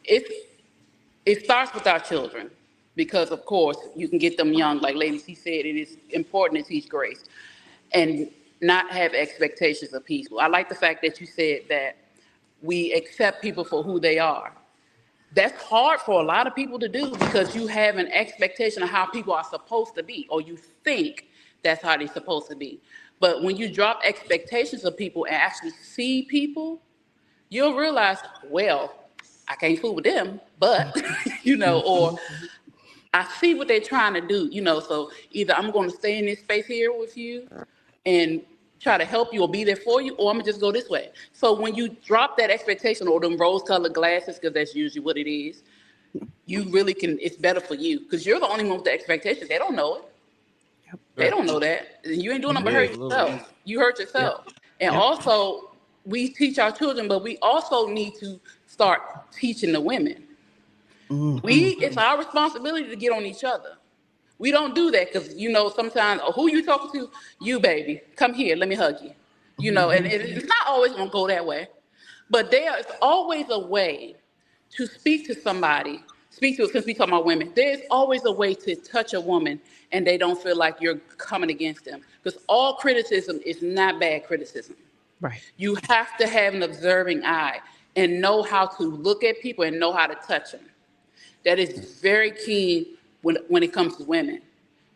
It starts with our children, because of course you can get them young. Like Lady T said, it is important to teach grace and not have expectations of people. I like the fact that you said that we accept people for who they are. That's hard for a lot of people to do, because you have an expectation of how people are supposed to be, or you think that's how they're supposed to be. But when you drop expectations of people and actually see people, you'll realize, well, I can't fool with them, but, or I see what they're trying to do, so either I'm going to stay in this space here with you and try to help you or be there for you, or I'm gonna just go this way. So when you drop that expectation, or them rose-colored glasses, because that's usually what it is, you really can, it's better for you, because you're the only one with the expectations. They don't know it. Yep. They don't know that. And you ain't doing nothing but hurt yourself. You hurt yourself. Yep. And also, we teach our children, but we also need to start teaching the women. Mm-hmm. It's our responsibility to get on each other. We don't do that because, sometimes, who you talking to? You, baby. Come here. Let me hug you. And it's not always going to go that way. But there is always a way to speak to somebody, since we talk about women, there's always a way to touch a woman and they don't feel like you're coming against them. Because all criticism is not bad criticism. Right. You have to have an observing eye and know how to look at people and know how to touch them. That is very key when it comes to women,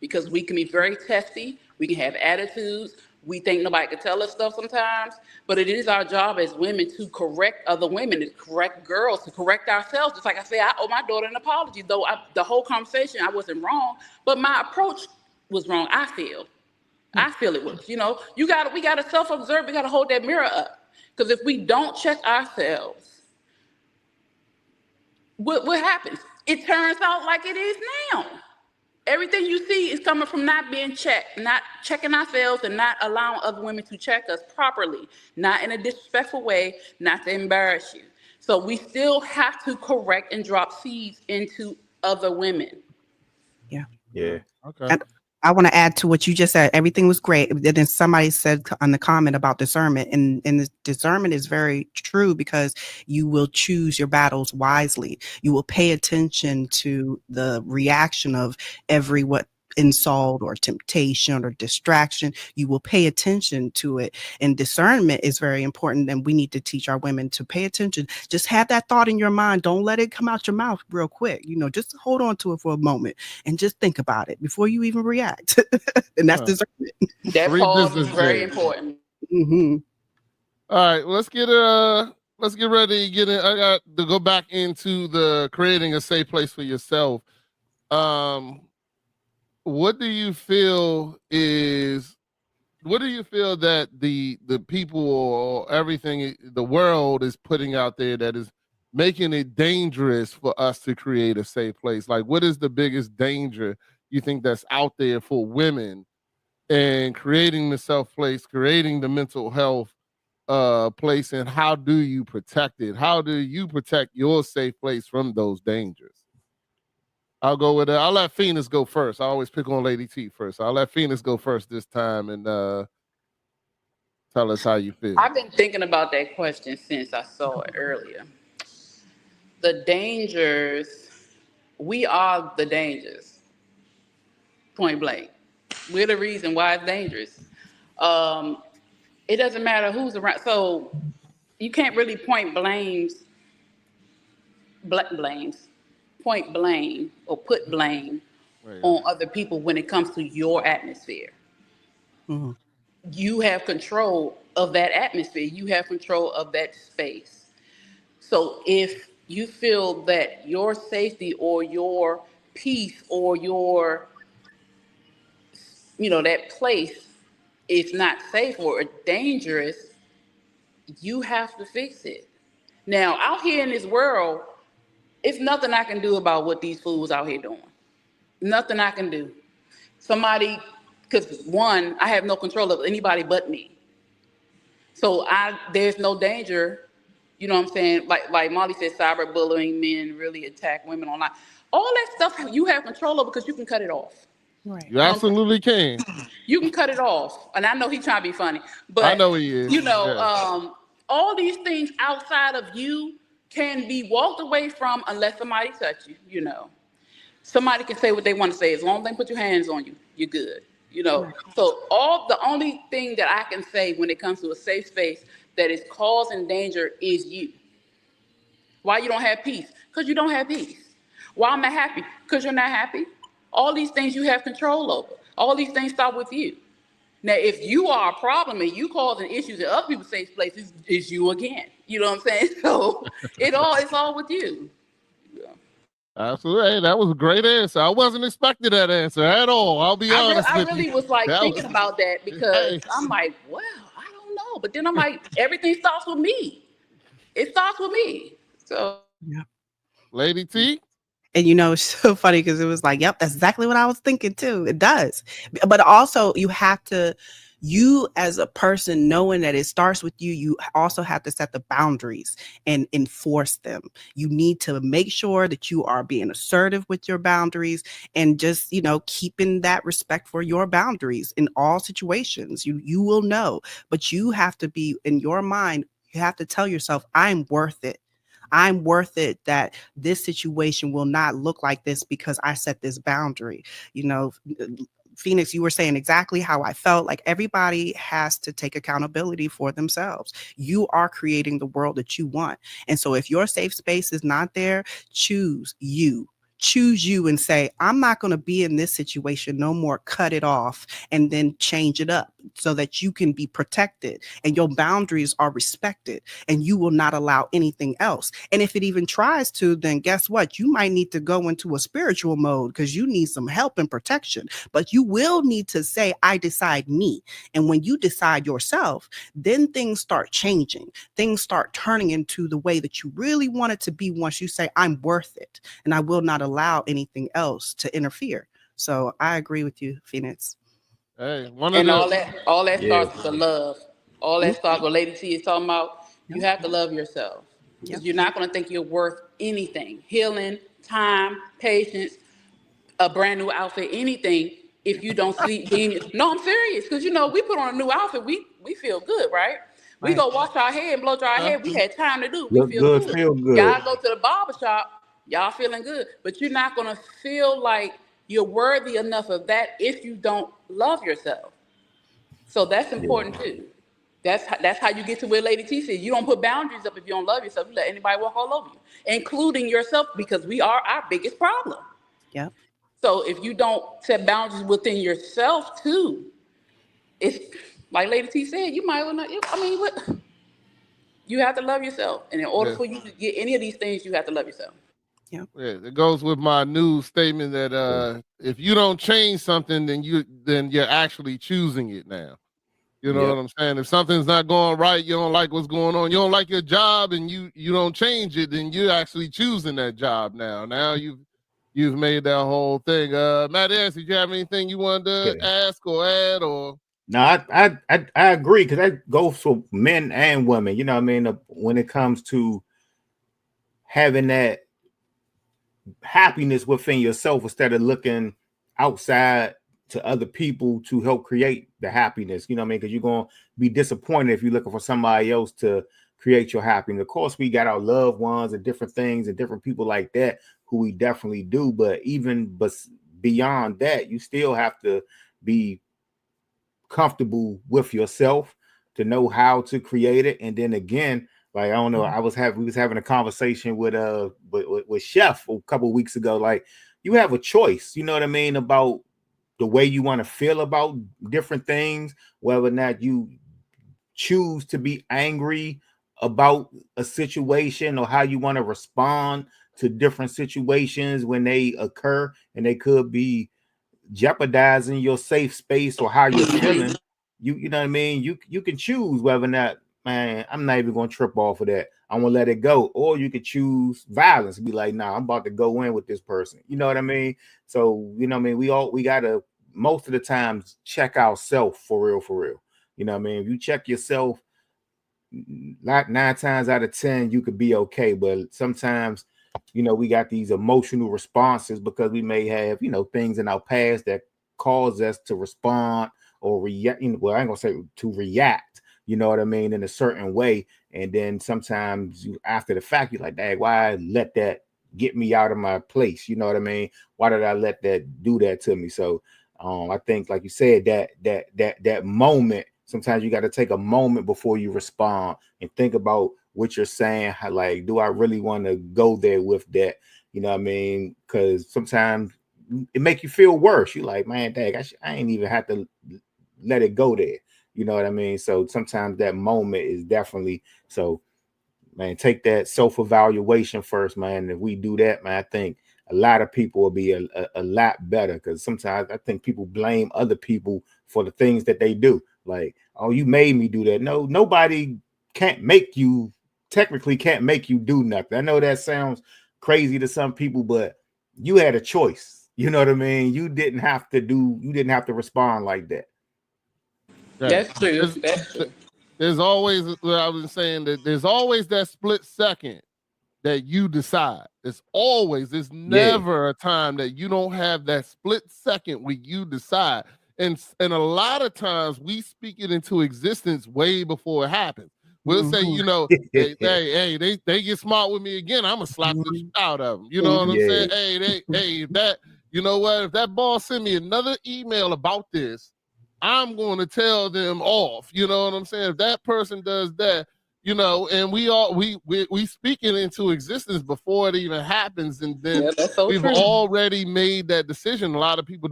because we can be very testy, we can have attitudes, we think nobody can tell us stuff sometimes, but it is our job as women to correct other women, to correct girls, to correct ourselves. Just like I said, I owe my daughter an apology, though the whole conversation, I wasn't wrong, but my approach was wrong, I feel it was, we got to self-observe, we got to hold that mirror up, because if we don't check ourselves, what happens? It turns out like it is now. Everything you see is coming from not being checked, not checking ourselves and not allowing other women to check us properly, not in a disrespectful way, not to embarrass you. So we still have to correct and drop seeds into other women. Yeah. Yeah. Okay. And I want to add to what you just said. Everything was great. And then somebody said on the comment about discernment, and the discernment is very true, because you will choose your battles wisely. You will pay attention to the reaction of what insult or temptation or distraction, you will pay attention to it. And discernment is very important. And we need to teach our women to pay attention. Just have that thought in your mind. Don't let it come out your mouth real quick. Just hold on to it for a moment and just think about it before you even react. And that's discernment. That pause is very important. Mm-hmm. All right, let's get ready to get in. I got to go back into the creating a safe place for yourself. What do you feel that the people or everything the world is putting out there that is making it dangerous for us to create a safe place? Like, what is the biggest danger you think that's out there for women and creating the self place, creating the mental health place, and how do you protect it? How do you protect your safe place from those dangers? I'll go with it. I'll let Phoenix go first. I always pick on Lady T first. I'll let Phoenix go first this time and tell us how you feel. I've been thinking about that question since I saw it earlier. The dangers, we are the dangers. Point blank. We're the reason why it's dangerous. It doesn't matter who's around. So you can't really point blame or put blame on other people when it comes to your atmosphere. Mm-hmm. You have control of that atmosphere. You have control of that space. So if you feel that your safety or your peace or your, that place is not safe or dangerous, you have to fix it. Now, out here in this world, it's nothing I can do about what these fools out here doing. Nothing I can do. Because one, I have no control of anybody but me. So there's no danger, you know what I'm saying? Like Molly said, cyberbullying, men really attack women online. All that stuff you have control of because you can cut it off. Right. You absolutely can. You can cut it off. And I know he's trying to be funny, but I know he is. All these things outside of you can be walked away from unless somebody touch you, Somebody can say what they want to say. As long as they put your hands on you, you're good, Right. So the only thing that I can say when it comes to a safe space that is causing danger is you. Why you don't have peace? Because you don't have peace. Why I'm not happy? Because you're not happy. All these things you have control over. All these things start with you. Now, if you are a problem and you causing issues in other people's safe places, it's you again. You know what I'm saying? So it's all with you. Yeah. Absolutely. Hey, that was a great answer. I wasn't expecting that answer at all. I'll be honest with you. I really was thinking about that because I'm like, well, I don't know. But then I'm like, everything starts with me. It starts with me. So, yeah. Lady T? And it's so funny because it was like, yep, that's exactly what I was thinking too. It does. But also you as a person, knowing that it starts with you, you also have to set the boundaries and enforce them. You need to make sure that you are being assertive with your boundaries and just, keeping that respect for your boundaries in all situations. You will know, but you have to be in your mind. You have to tell yourself, I'm worth it. I'm worth it that this situation will not look like this because I set this boundary. Phoenix, you were saying exactly how I felt. Like everybody has to take accountability for themselves. You are creating the world that you want. And so if your safe space is not there, choose you. Choose you and say, I'm not going to be in this situation no more. Cut it off and then change it up so that you can be protected and your boundaries are respected and you will not allow anything else. And if it even tries to, then guess what? You might need to go into a spiritual mode because you need some help and protection. But you will need to say, I decide me. And when you decide yourself, then things start changing. Things start turning into the way that you really want it to be once you say, I'm worth it. And I will not allow anything else to interfere. So I agree with you, Phoenix. Hey, all that starts with the love. All that starts with Lady T is talking about. You have to love yourself. Because you're not going to think you're worth anything. Healing, time, patience, a brand new outfit, anything. If you don't see, no, I'm serious. Because we put on a new outfit, we feel good, right? We go wash our hair and blow dry our hair. We had time to do. We feel good. Y'all go to the barber shop. Y'all feeling good, but you're not going to feel like you're worthy enough of that if you don't love yourself. So that's important too. That's how you get to where Lady T said. You don't put boundaries up if you don't love yourself. You let anybody walk all over you, including yourself, because we are our biggest problem. Yep. So if you don't set boundaries within yourself too, it's like Lady T said, you might well not. I mean, what? You have to love yourself, and in order for you to get any of these things, you have to love yourself. Yeah, it goes with my new statement that if you don't change something, then you're actually choosing it now. You know what I'm saying? If something's not going right, you don't like what's going on, you don't like your job, and you don't change it, then you're actually choosing that job now. Now you've made that whole thing. Matt S., did you have anything you wanted to ask or add? Or no, I agree, because that goes for men and women. You know what I mean? When it comes to having that happiness within yourself instead of looking outside to other people to help create the happiness, you know what I mean? Because you're going to be disappointed if you're looking for somebody else to create your happiness. Of course, we got our loved ones and different things and different people like that who we definitely do. But beyond that, you still have to be comfortable with yourself to know how to create it. And then again, like, I don't know, we was having a conversation with Chef a couple of weeks ago. Like, you have a choice, you know what I mean, about the way you want to feel about different things, whether or not you choose to be angry about a situation or how you want to respond to different situations when they occur, and they could be jeopardizing your safe space or how you're feeling. You know what I mean? You can choose whether or not, man, I'm not even going to trip off of that. I'm going to let it go. Or you could choose violence and be like, nah, I'm about to go in with this person. You know what I mean? So, you know what I mean? We got to, most of the times, check ourselves for real. You know what I mean? If you check yourself, like 9 times out of 10, you could be okay. But sometimes, you know, we got these emotional responses because we may have, you know, things in our past that cause us to respond or react. Well, I ain't gonna say to react, you know what I mean, in a certain way. And then sometimes after the fact, you're like, dang, why I let that get me out of my place? You know what I mean? Why did I let that do that to me? So I think, like you said, that moment, sometimes you got to take a moment before you respond and think about what you're saying. How, like, do I really want to go there with that? You know what I mean? Because sometimes it make you feel worse. You're like, man, dang, I ain't even have to let it go there. You know what I mean? So sometimes that moment is definitely, so, man, take that self-evaluation first, man. If we do that, man, I think a lot of people will be a lot better, because sometimes I think people blame other people for the things that they do. Like, oh, you made me do that. No, nobody technically can't make you do nothing. I know that sounds crazy to some people, but you had a choice. You know what I mean? You didn't have to respond like that. right. That's true. There's always, what I was saying, that there's always that split second that you decide. There's never a time that you don't have that split second where you decide. And a lot of times we speak it into existence way before it happens. We'll say, you know, hey, they get smart with me again, I'm gonna slap the shit out of them. You know what I'm saying? You know what? If that boss send me another email about this, I'm going to tell them off. You know what I'm saying? If that person does that, you know, and we speak it into existence before it even happens, and then we've already made that decision. A lot of people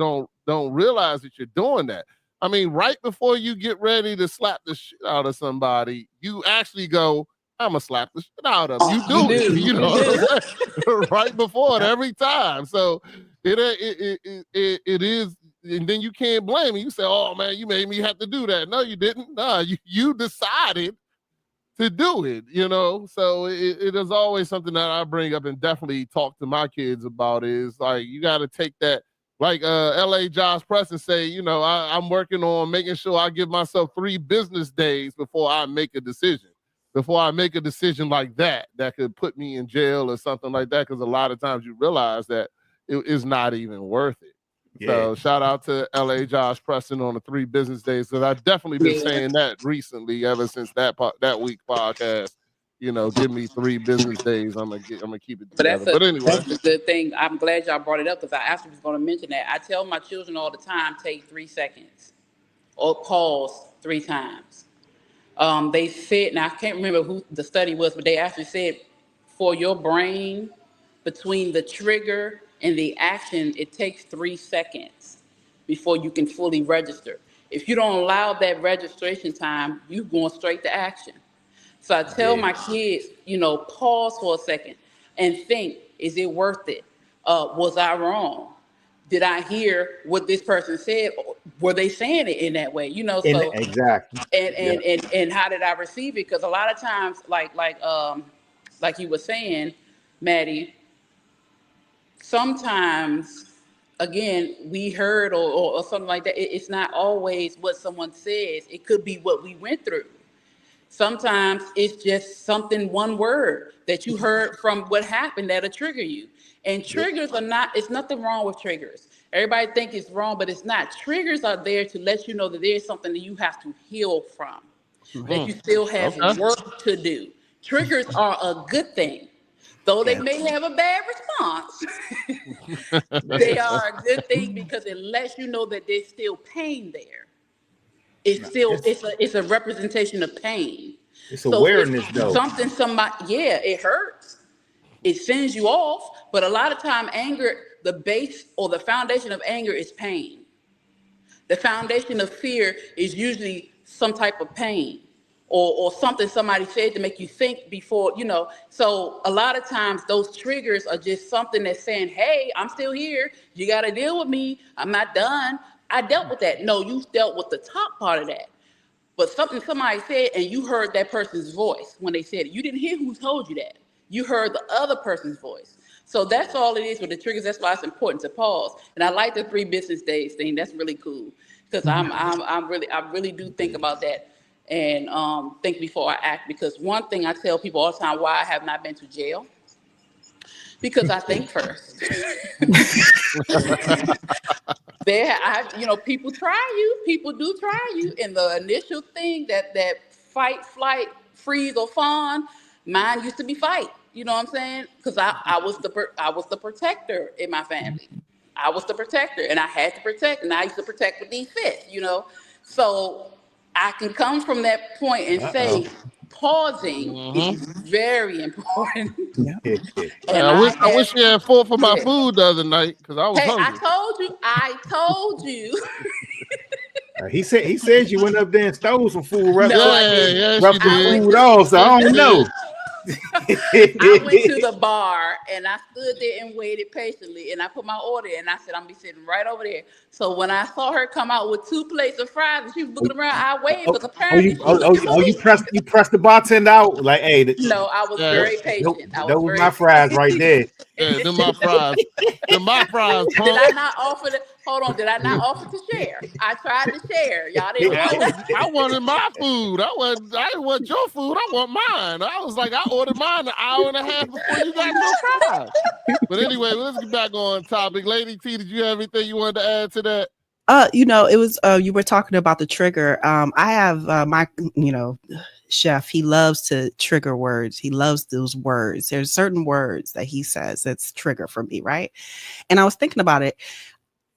don't realize that you're doing that. I mean, right before you get ready to slap the shit out of somebody, you actually go, I'm gonna slap the shit out of them. You do it, you know what I'm saying? Right before it every time. So it is, and then you can't blame me. You say, oh man, you made me have to do that. No, you didn't. No, you decided to do it, you know. So it is always something that I bring up and definitely talk to my kids about, is like, you got to take that, like LA Josh Preston say, you know, I'm working on making sure I give myself 3 business days before I make a decision. Before I make a decision like that could put me in jail or something like that, because a lot of times you realize that it is not even worth it. Yeah. So shout out to LA Josh Preston on the 3 business days, because I've definitely been saying that recently, ever since that week podcast. give me 3 business days. I'm gonna keep it But together. But anyway, that's a good thing. I'm glad y'all brought it up because I actually was going to mention that. I tell my children all the time, take 3 seconds or pause 3 times. They said, and I can't remember who the study was, but they actually said for your brain, between the trigger and the action, it takes 3 seconds before you can fully register. If you don't allow that registration time, you're going straight to action. So I tell my kids, pause for a second and think, is it worth it? Was I wrong? Did I hear what this person said? Were they saying it in that way? Exactly. And how did I receive it? Because a lot of times, like you were saying, Maddie, sometimes, again, we heard or something like that. It's not always what someone says. It could be what we went through. Sometimes it's just one word that you heard from what happened that'll trigger you. And triggers it's nothing wrong with triggers. Everybody think it's wrong, but it's not. Triggers are there to let you know that there's something that you have to heal from, that you still have work to do. Triggers are a good thing. Though they may have a bad response, they are a good thing because it lets you know that there's still pain there. It's a representation of pain. It's awareness, though. It hurts. It sends you off, but a lot of time anger, the base or the foundation of anger is pain. The foundation of fear is usually some type of pain or something somebody said to make you think before, So a lot of times those triggers are just something that's saying, hey, I'm still here. You got to deal with me. I'm not done. I dealt with that. No, you dealt with the top part of that. But something somebody said and you heard that person's voice when they said it. You didn't hear who told you that. You heard the other person's voice. So that's all it is with the triggers. That's why it's important to pause. And I like the 3 business days thing. That's really cool because I really do think about that and think before I act. Because one thing I tell people all the time, why I have not been to jail, because I think first. People try you. People do try you. And the initial thing that fight, flight, freeze, or fawn, mine used to be fight. You know what I'm saying? Because I was the protector in my family. I was the protector, and I had to protect, and I used to protect with these fists. So I can come from that point and say pausing is very important. I wish you had fought for my food the other night because I was hungry. I told you. He said you went up there and stole some food. Rubbed the food off, so I don't know. I went to the bar and I stood there and waited patiently and I put my order in and I said, I'm gonna be sitting right over there. So when I saw her come out with 2 plates of fries and she was looking around, I waved because apparently you pressed the bartender out like, hey. No, I was very patient. That was my fries right there. Yeah, them my fries. Them my fries. Did I not offer to? Hold on, did I not offer to share? I tried to share. Y'all didn't want it. I wanted my food. I didn't want your food. I want mine. I was like, I ordered mine an hour and a half before you got your fries. But anyway, let's get back on topic. Lady T, did you have anything you wanted to add to that? It was you were talking about the trigger. I have my chef, he loves to trigger words. He loves those words. There's certain words that he says that's trigger for me, right? And I was thinking about it.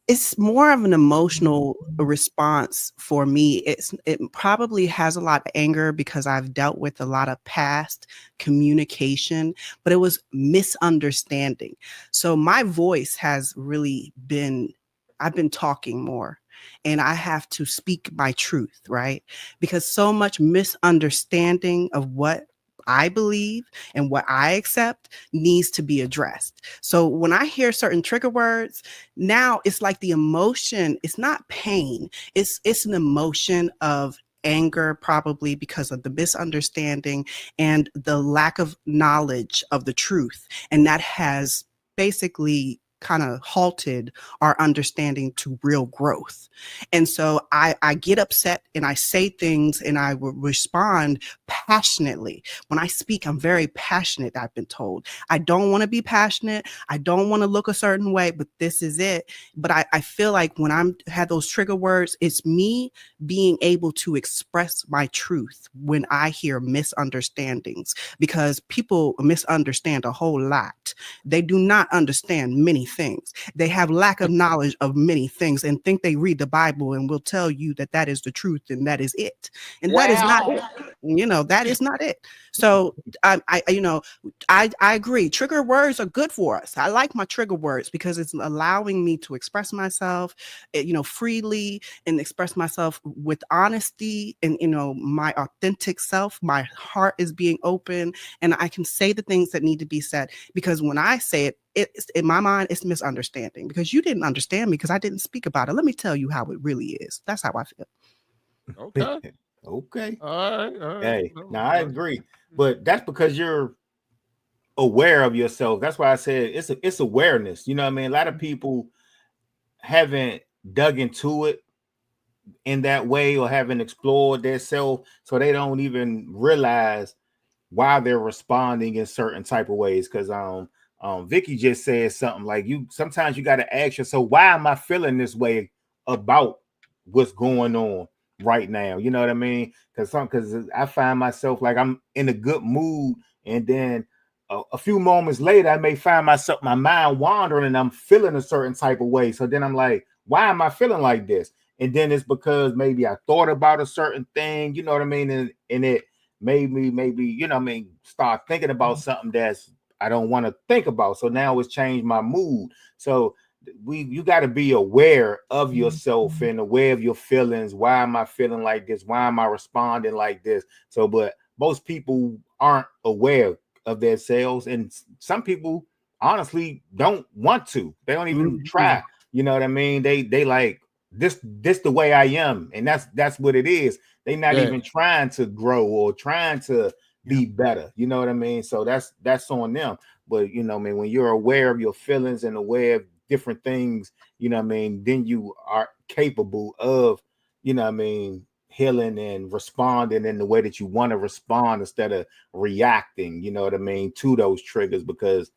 It's more of an emotional response for me. It probably has a lot of anger because I've dealt with a lot of past communication, but it was misunderstanding. So my voice has really been, I've been talking more and I have to speak my truth, right? Because so much misunderstanding of what I believe and what I accept needs to be addressed. So when I hear certain trigger words, now it's like the emotion, it's not pain, it's an emotion of anger, probably because of the misunderstanding and the lack of knowledge of the truth. And that has basically kind of halted our understanding to real growth. And so I get upset and I say things and I will respond passionately. When I speak, I'm very passionate, I've been told. I don't want to be passionate. I don't want to look a certain way, but this is it. But I feel like when I'm had those trigger words, it's me being able to express my truth when I hear misunderstandings, because people misunderstand a whole lot. They do not understand many things. They have lack of knowledge of many things and think they read the Bible and will tell you that that is the truth and that is it. And that is not it. You know, that is not it. So I agree. Trigger words are good for us. I like my trigger words because it's allowing me to express myself, freely, and express myself with honesty and, my authentic self. My heart is being open and I can say the things that need to be said, because when I say it, it's in my mind, it's misunderstanding because you didn't understand me because I didn't speak about it. Let me tell you how it really is. That's how I feel. Okay. Okay. All right. Hey, now I agree, but that's because you're aware of yourself. That's why I said it's awareness. You know what I mean? A lot of people haven't dug into it in that way or haven't explored their self, so they don't even realize why they're responding in certain type of ways. Because Vicky just said something like, sometimes you got to ask yourself, why am I feeling this way about what's going on right now? You know what I mean? Because I find myself like I'm in a good mood, and then a few moments later I may find my mind wandering and I'm feeling a certain type of way. So then I'm like, why am I feeling like this? And then it's because maybe I thought about a certain thing, you know what I mean? And it made me maybe, start thinking about something that's I don't want to think about. So now it's changed my mood. So you got to be aware of yourself and aware of your feelings. Why am I feeling like this? Why am I responding like this? So, but most people aren't aware of themselves, and some people honestly don't want to. They don't even try. You know what I mean? They like this the way I am, and that's what it is. They not even trying to grow or trying to be better. You know what I mean? So that's on them. But when you're aware of your feelings and aware of different things, then you are capable of, healing and responding in the way that you want to respond instead of reacting, to those triggers. Because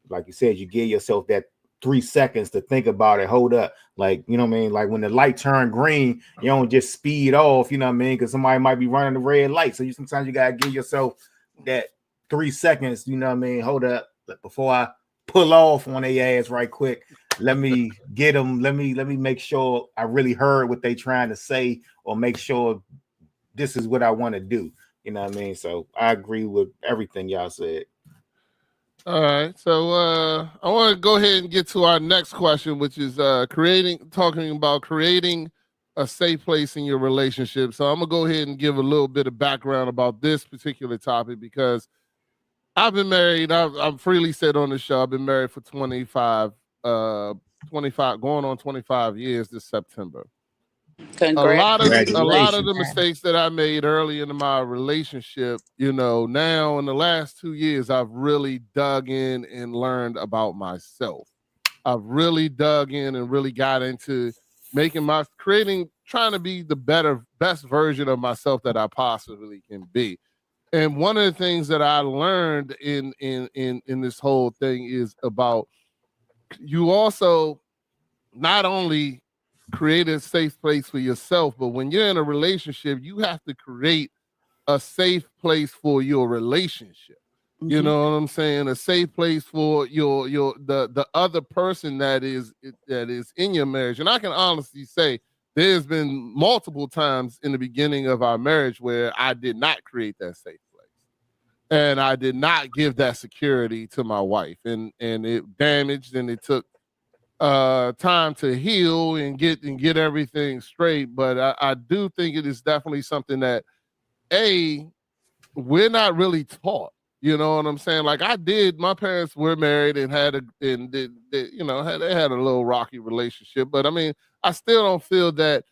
like you said, you give yourself that 3 seconds to think about it. Hold up. Like, like when the light turned green, you don't just speed off, because somebody might be running the red light. So sometimes you got to give yourself that 3 seconds, hold up. Before I pull off on their ass right quick, let me get them. Let me make sure I really heard what they trying to say, or make sure this is what I want to do. You know what I mean? So I agree with everything y'all said. All right. So I want to go ahead and get to our next question, which is talking about creating a safe place in your relationship. So I'm gonna go ahead and give a little bit of background about this particular topic, because I've been married. I've freely said on the show, I've been married for 25, going on 25 years this September. A lot of the mistakes that I made early in my relationship, now in the last 2 years, I've really dug in and learned about myself. I've really dug in and really got into trying to be the best version of myself that I possibly can be. And one of the things that I learned in this whole thing is about you also not only create a safe place for yourself, but when you're in a relationship, you have to create a safe place for your relationship. Mm-hmm. You know what I'm saying? A safe place for the other person that is in your marriage. And I can honestly say there's been multiple times in the beginning of our marriage where I did not create that safe place. And I did not give that security to my wife. And it damaged, and it took time to heal and get everything straight. But I do think it is definitely something that we're not really taught. You know what I'm saying? Like my parents were married and had they had a little rocky relationship. But I mean, I still don't feel that,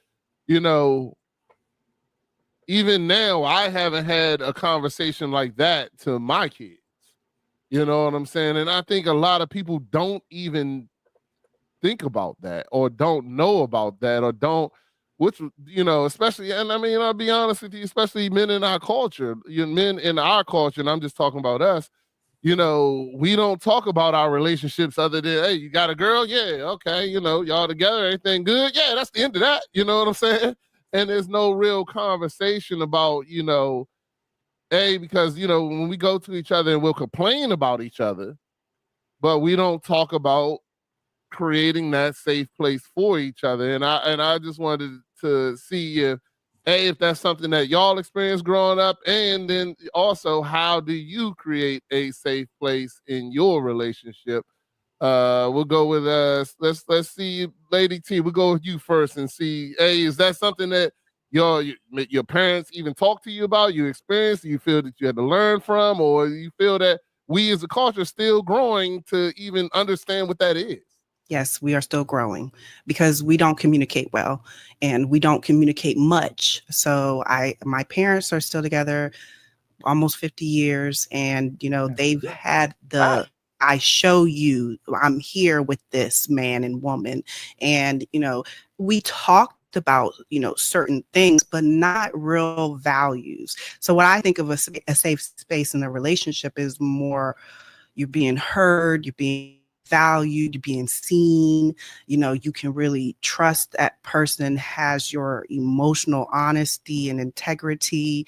even now I haven't had a conversation like that to my kids. You know what I'm saying? And I think a lot of people don't even think about that, or don't know about that, or don't which, you know, especially, and I mean, I'll be honest with you, especially men in our culture, men in our culture, and I'm just talking about us, you know, we don't talk about our relationships other than, hey, you got a girl? Yeah, okay, you know, y'all together, everything good? Yeah, that's the end of that. You know what I'm saying? And there's no real conversation about, you know, because, you know, when we go to each other and we'll complain about each other, but we don't talk about creating that safe place for each other. And I just wanted to see if that's something that y'all experienced growing up, and then also how do you create a safe place in your relationship? We'll go with let's see, Lady T. We'll go with you first and see. Hey, is that something that your parents even talk to you about? You experienced? You feel that you had to learn from, or you feel that we as a culture still growing to even understand what that is? Yes, we are still growing because we don't communicate well and we don't communicate much. So my parents are still together almost 50 years, and you know, they've had the I show you I'm here with this man and woman, and you know, we talked about, you know, certain things but not real values. So what I think of a safe space in a relationship is more you're being heard, you're being valued, you're being seen. You know, you can really trust that person has your emotional honesty and integrity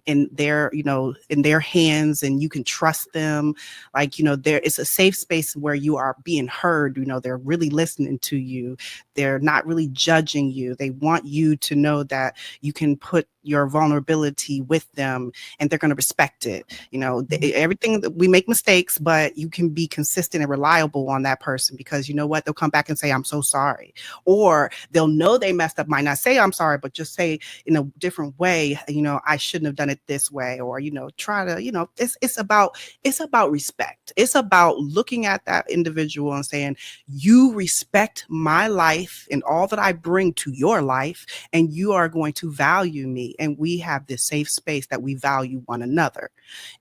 in their, you know, in their hands, and you can trust them. Like, you know, there is a safe space where you are being heard. You know, they're really listening to you. They're not really judging you. They want you to know that you can put your vulnerability with them and they're going to respect it. You know, everything that we make mistakes, but you can be consistent and reliable on that person, because you know what? They'll come back and say, I'm so sorry. Or they'll know they messed up, might not say I'm sorry, but just say in a different way, you know, I shouldn't have done it this way. Or, you know, try to, you know, it's about respect. It's about looking at that individual and saying, you respect my life and all that I bring to your life, and you are going to value me. And we have this safe space that we value one another.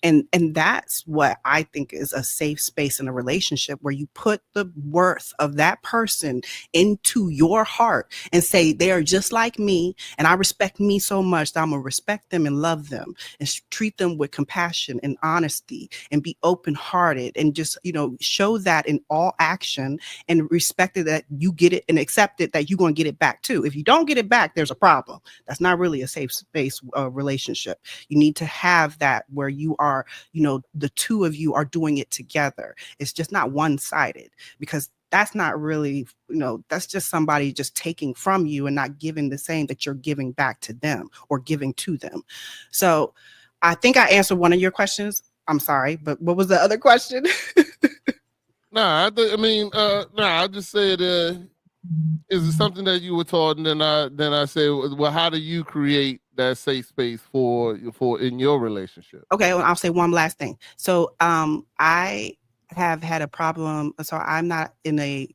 And that's what I think is a safe space in a relationship, where you put the worth of that person into your heart and say, they are just like me, and I respect me so much that I'm gonna respect them and love them and treat them with compassion and honesty and be open-hearted, and just, you know, show that in all action, and respect it that you get it, and accept it that you're going to get it back too. If you don't get it back, there's a problem. That's not really a safe space relationship. You need to have that where you are, you know, the two of you are doing it together. It's just not one-sided, because that's not really, you know, that's just somebody just taking from you and not giving the same that you're giving back to them or giving to them. So I think I answered one of your questions. I'm sorry, but what was the other question? I just said, is it something that you were taught? And then I said, well, how do you create that safe space for in your relationship? Okay, well, I'll say one last thing. So I have had a problem. So I'm not in a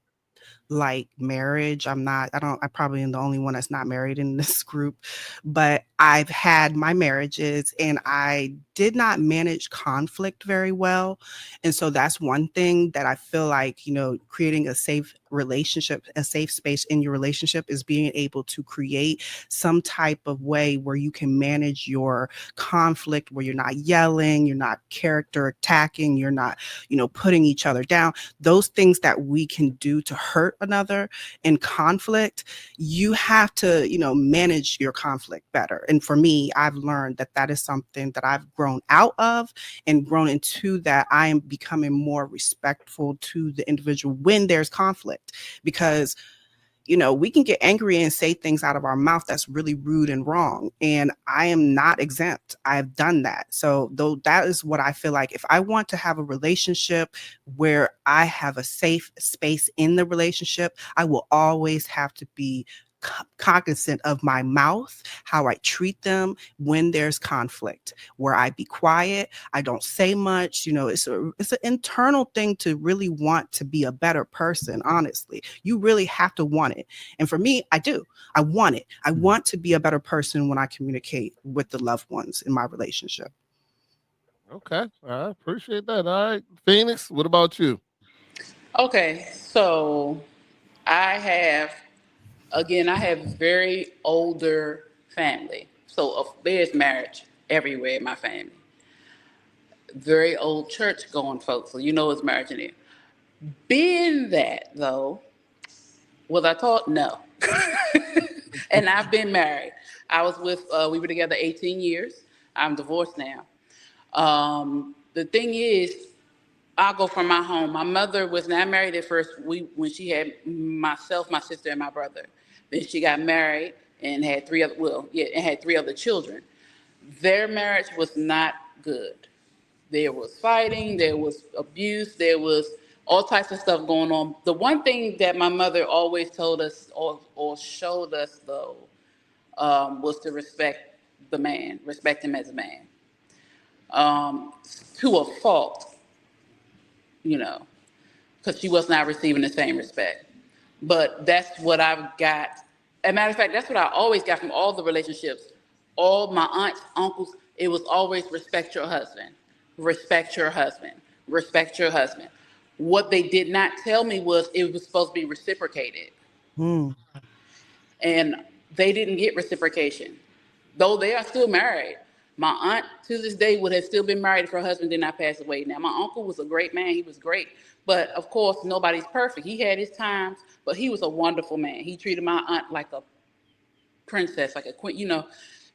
like marriage. I probably am the only one that's not married in this group, but I've had my marriages and I did not manage conflict very well. And so that's one thing that I feel like, you know, creating a safe relationship, a safe space in your relationship, is being able to create some type of way where you can manage your conflict, where you're not yelling, you're not character attacking, you're not, you know, putting each other down. Those things that we can do to hurt another in conflict, you have to, you know, manage your conflict better. And for me, I've learned that that is something that I've grown out of and grown into, that I am becoming more respectful to the individual when there's conflict. Because, you know, we can get angry and say things out of our mouth that's really rude and wrong. And I am not exempt. I've done that. So though that is what I feel like, if I want to have a relationship where I have a safe space in the relationship, I will always have to be cognizant of my mouth, how I treat them when there's conflict, where I be quiet, I don't say much. You know, it's an internal thing to really want to be a better person. Honestly, you really have to want it. And for me, I do. I want it. I want to be a better person when I communicate with the loved ones in my relationship. Okay, I appreciate that. All right, Phoenix, what about you? Okay, so I have Again, I have very older family. So there's marriage everywhere in my family. Very old church going folks. So you know it's marriage in there. Being that though, was I taught? No. And I've been married. I was we were together 18 years. I'm divorced now. The thing is, I'll go from my home. My mother was not married at first when she had myself, my sister, and my brother. Then she got married and had three other children. Their marriage was not good. There was fighting, there was abuse, there was all types of stuff going on. The one thing that my mother always told us or showed us though, was to respect the man, respect him as a man. To a fault, you know, because she was not receiving the same respect. But that's what I've got. As a matter of fact, that's what I always got from all the relationships. All my aunts, uncles, it was always respect your husband, respect your husband, respect your husband. What they did not tell me was it was supposed to be reciprocated. Mm. And they didn't get reciprocation, though they are still married. My aunt to this day would have still been married if her husband did not pass away. Now, my uncle was a great man. He was great. But of course, nobody's perfect. He had his times, but he was a wonderful man. He treated my aunt like a princess, like a queen, you know.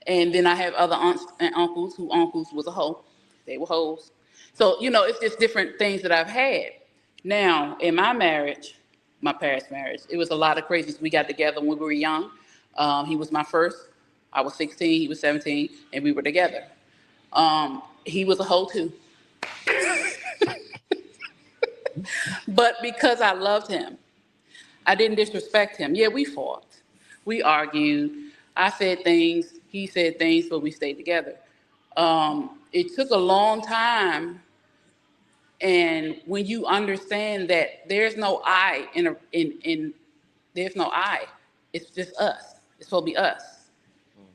And then I have other aunts and uncles who uncles was a hoe. They were hoes. So, you know, it's just different things that I've had. Now, in my marriage, my past marriage, it was a lot of craziness. We got together when we were young. He was my first. I was 16, he was 17, and we were together. He was a hoe too. But because I loved him, I didn't disrespect him. Yeah, we fought. We argued. I said things, he said things, but we stayed together. It took a long time. And when you understand that there's no I there's no I, it's just us. It's supposed to be us.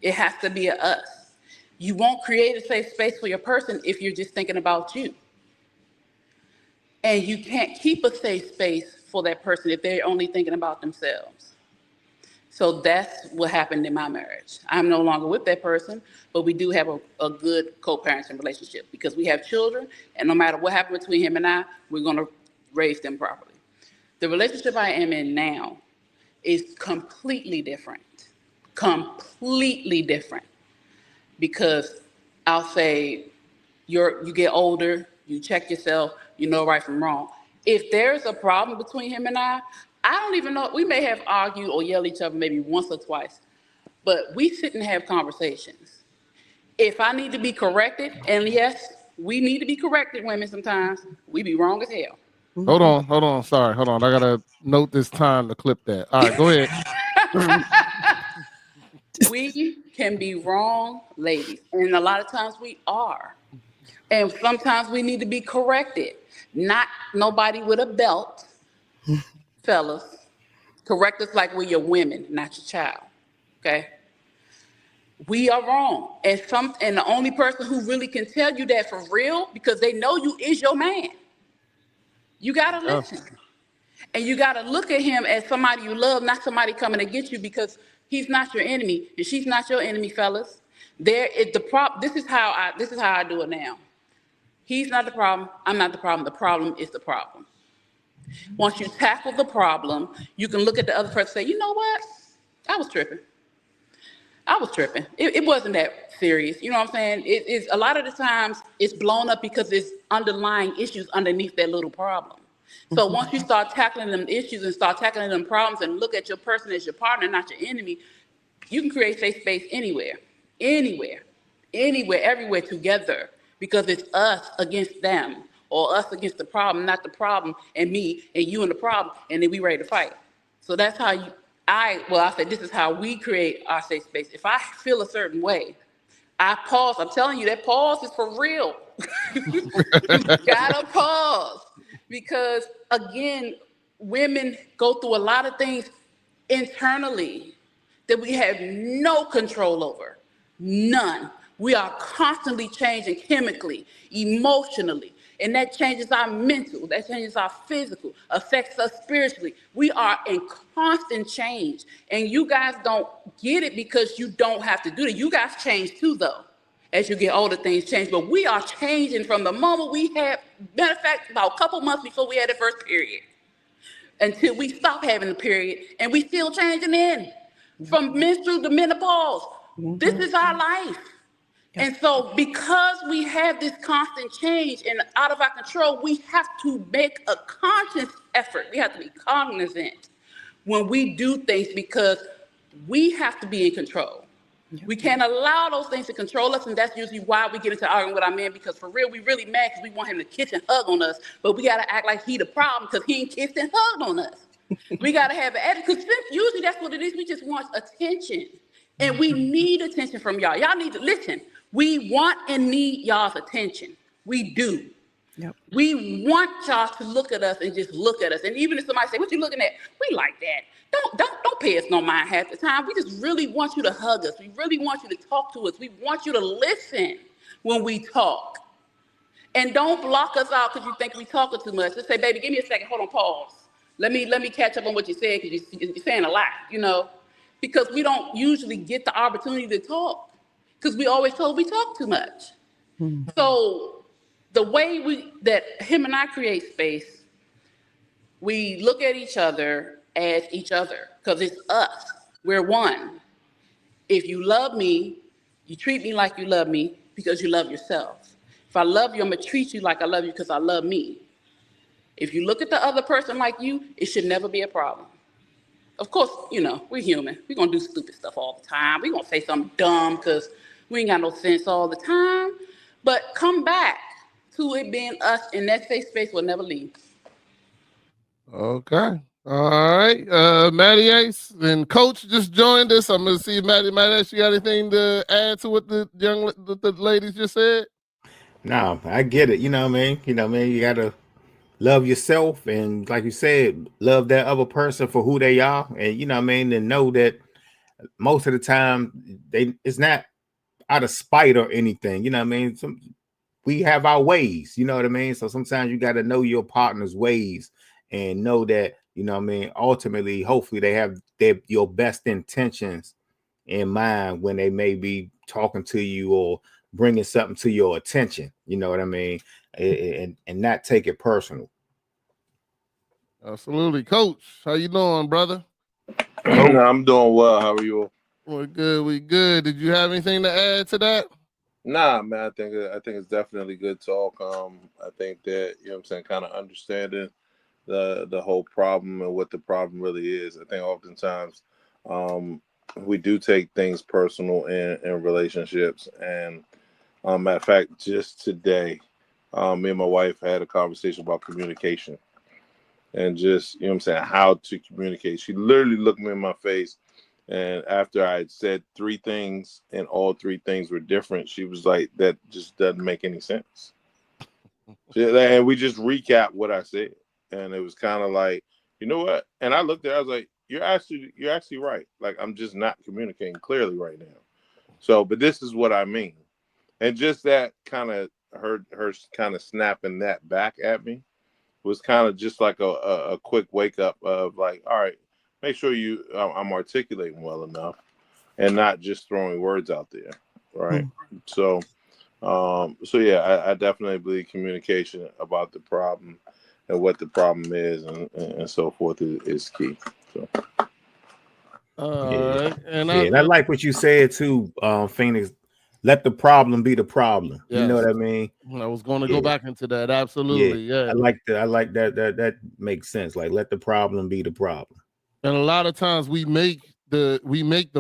It has to be a us. You won't create a safe space for your person if you're just thinking about you. And you can't keep a safe space for that person if they're only thinking about themselves. So that's what happened in my marriage. I'm no longer with that person, but we do have a good co-parenting relationship because we have children, and no matter what happened between him and I, we're gonna raise them properly. The relationship I am in now is completely different. Completely different. Because I'll say, you get older, you check yourself, you know right from wrong. If there's a problem between him and I don't even know, we may have argued or yelled at each other maybe once or twice, but we sit and have conversations. If I need to be corrected, and yes, we need to be corrected, women, sometimes, we be wrong as hell. Hold on. Sorry, hold on. I gotta note this time to clip that. All right, go ahead. We can be wrong, ladies, and a lot of times we are. And sometimes we need to be corrected. Not nobody with a belt, fellas. Correct us like we're your women, not your child. Okay? We are wrong. And the only person who really can tell you that for real, because they know you, is your man. You gotta listen. And you gotta look at him as somebody you love, not somebody coming to get you, because he's not your enemy, and she's not your enemy, fellas. This is how I do it now. He's not the problem. I'm not the problem. The problem is the problem. Once you tackle the problem, you can look at the other person and say, you know what? I was tripping. It wasn't that serious. You know what I'm saying? It's a lot of the times it's blown up because there's underlying issues underneath that little problem. So once you start tackling them issues and start tackling them problems and look at your person as your partner, not your enemy, you can create safe space anywhere, everywhere together, because it's us against them or us against the problem, not the problem and me and you and the problem, and then we ready to fight. So that's how I said this is how we create our safe space. If I feel a certain way, I pause. I'm telling you, that pause is for real. You gotta pause. Because again, women go through a lot of things internally that we have no control over. None. We are constantly changing chemically, emotionally. And that changes our mental, that changes our physical, affects us spiritually. We are in constant change. And you guys don't get it because you don't have to do it. You guys change too, though. As you get older, things change. But we are changing from the moment we had, matter of fact, about a couple months before we had the first period, until we stop having the period, and we still changing in. From menstrual to menopause. This is our life. And so because we have this constant change and out of our control, we have to make a conscious effort. We have to be cognizant when we do things because we have to be in control. We can't allow those things to control us, and that's usually why we get into arguing with our men, because for real, we really mad because we want him to kiss and hug on us, but we got to act like he the problem because he ain't kissed and hugged on us. We got to have an attitude, because usually that's what it is. We just want attention, and we need attention from y'all. Y'all need to listen. We want and need y'all's attention. We do. Yep. We want y'all to look at us and just look at us. And even if somebody say, "What you looking at?" We like that. Don't pay us no mind half the time. We just really want you to hug us. We really want you to talk to us. We want you to listen when we talk. And don't block us out because you think we talking too much. Just say, "Baby, give me a second. Hold on, pause. Let me catch up on what you said because you're saying a lot, you know." Because we don't usually get the opportunity to talk because we always told we talk too much. So the way that him and I create space, we look at each other as each other because it's us. We're one. If you love me, you treat me like you love me because you love yourself. If I love you, I'm going to treat you like I love you because I love me. If you look at the other person like you, it should never be a problem. Of course, you know, we're human. We're going to do stupid stuff all the time. We're going to say something dumb because we ain't got no sense all the time. But come back to it being us, and that safe space will never leave. Okay. All right. Maddie Ace and Coach just joined us. I'm going to see if Maddie Ace, you got anything to add to what the ladies just said? No, I get it. You know what I mean? You got to love yourself, and like you said, love that other person for who they are, and you know what I mean, and know that most of the time it's not out of spite or anything. You know what I mean? We have our ways. You know what I mean? So sometimes you got to know your partner's ways and know that, you know what I mean, ultimately, hopefully they have your best intentions in mind when they may be talking to you or bringing something to your attention. You know what I mean? And not take it personal. Absolutely. Coach, how you doing, brother? I'm doing well. How are you? We're good. We good. Did you have anything to add to that? Nah, man. I think it's definitely good talk. I think that, you know what I'm saying, kind of understanding the whole problem and what the problem really is. I think oftentimes we do take things personal in relationships. And matter of fact, just today, me and my wife had a conversation about communication and just, you know what I'm saying, how to communicate. She literally looked me in my face, and after I had said 3 things and all 3 things were different, she was like, "That just doesn't make any sense." And we just recapped what I said, and it was kind of like, you know what? And I looked at her, I was like, you're actually right. Like, I'm just not communicating clearly right now. So, but this is what I mean. And just that kind of her kind of snapping that back at me was kind of just like a quick wake up of like, all right, make sure I'm articulating well enough and not just throwing words out there, right? So yeah, I definitely believe communication about the problem and what the problem is and so forth is key. So. Right. And I like what you said too, Phoenix. Let the problem be the problem. Yes. You know what I mean? I was going to go back into that. Absolutely. Yeah. I like that. I like that. That makes sense. Like, let the problem be the problem. And a lot of times we make the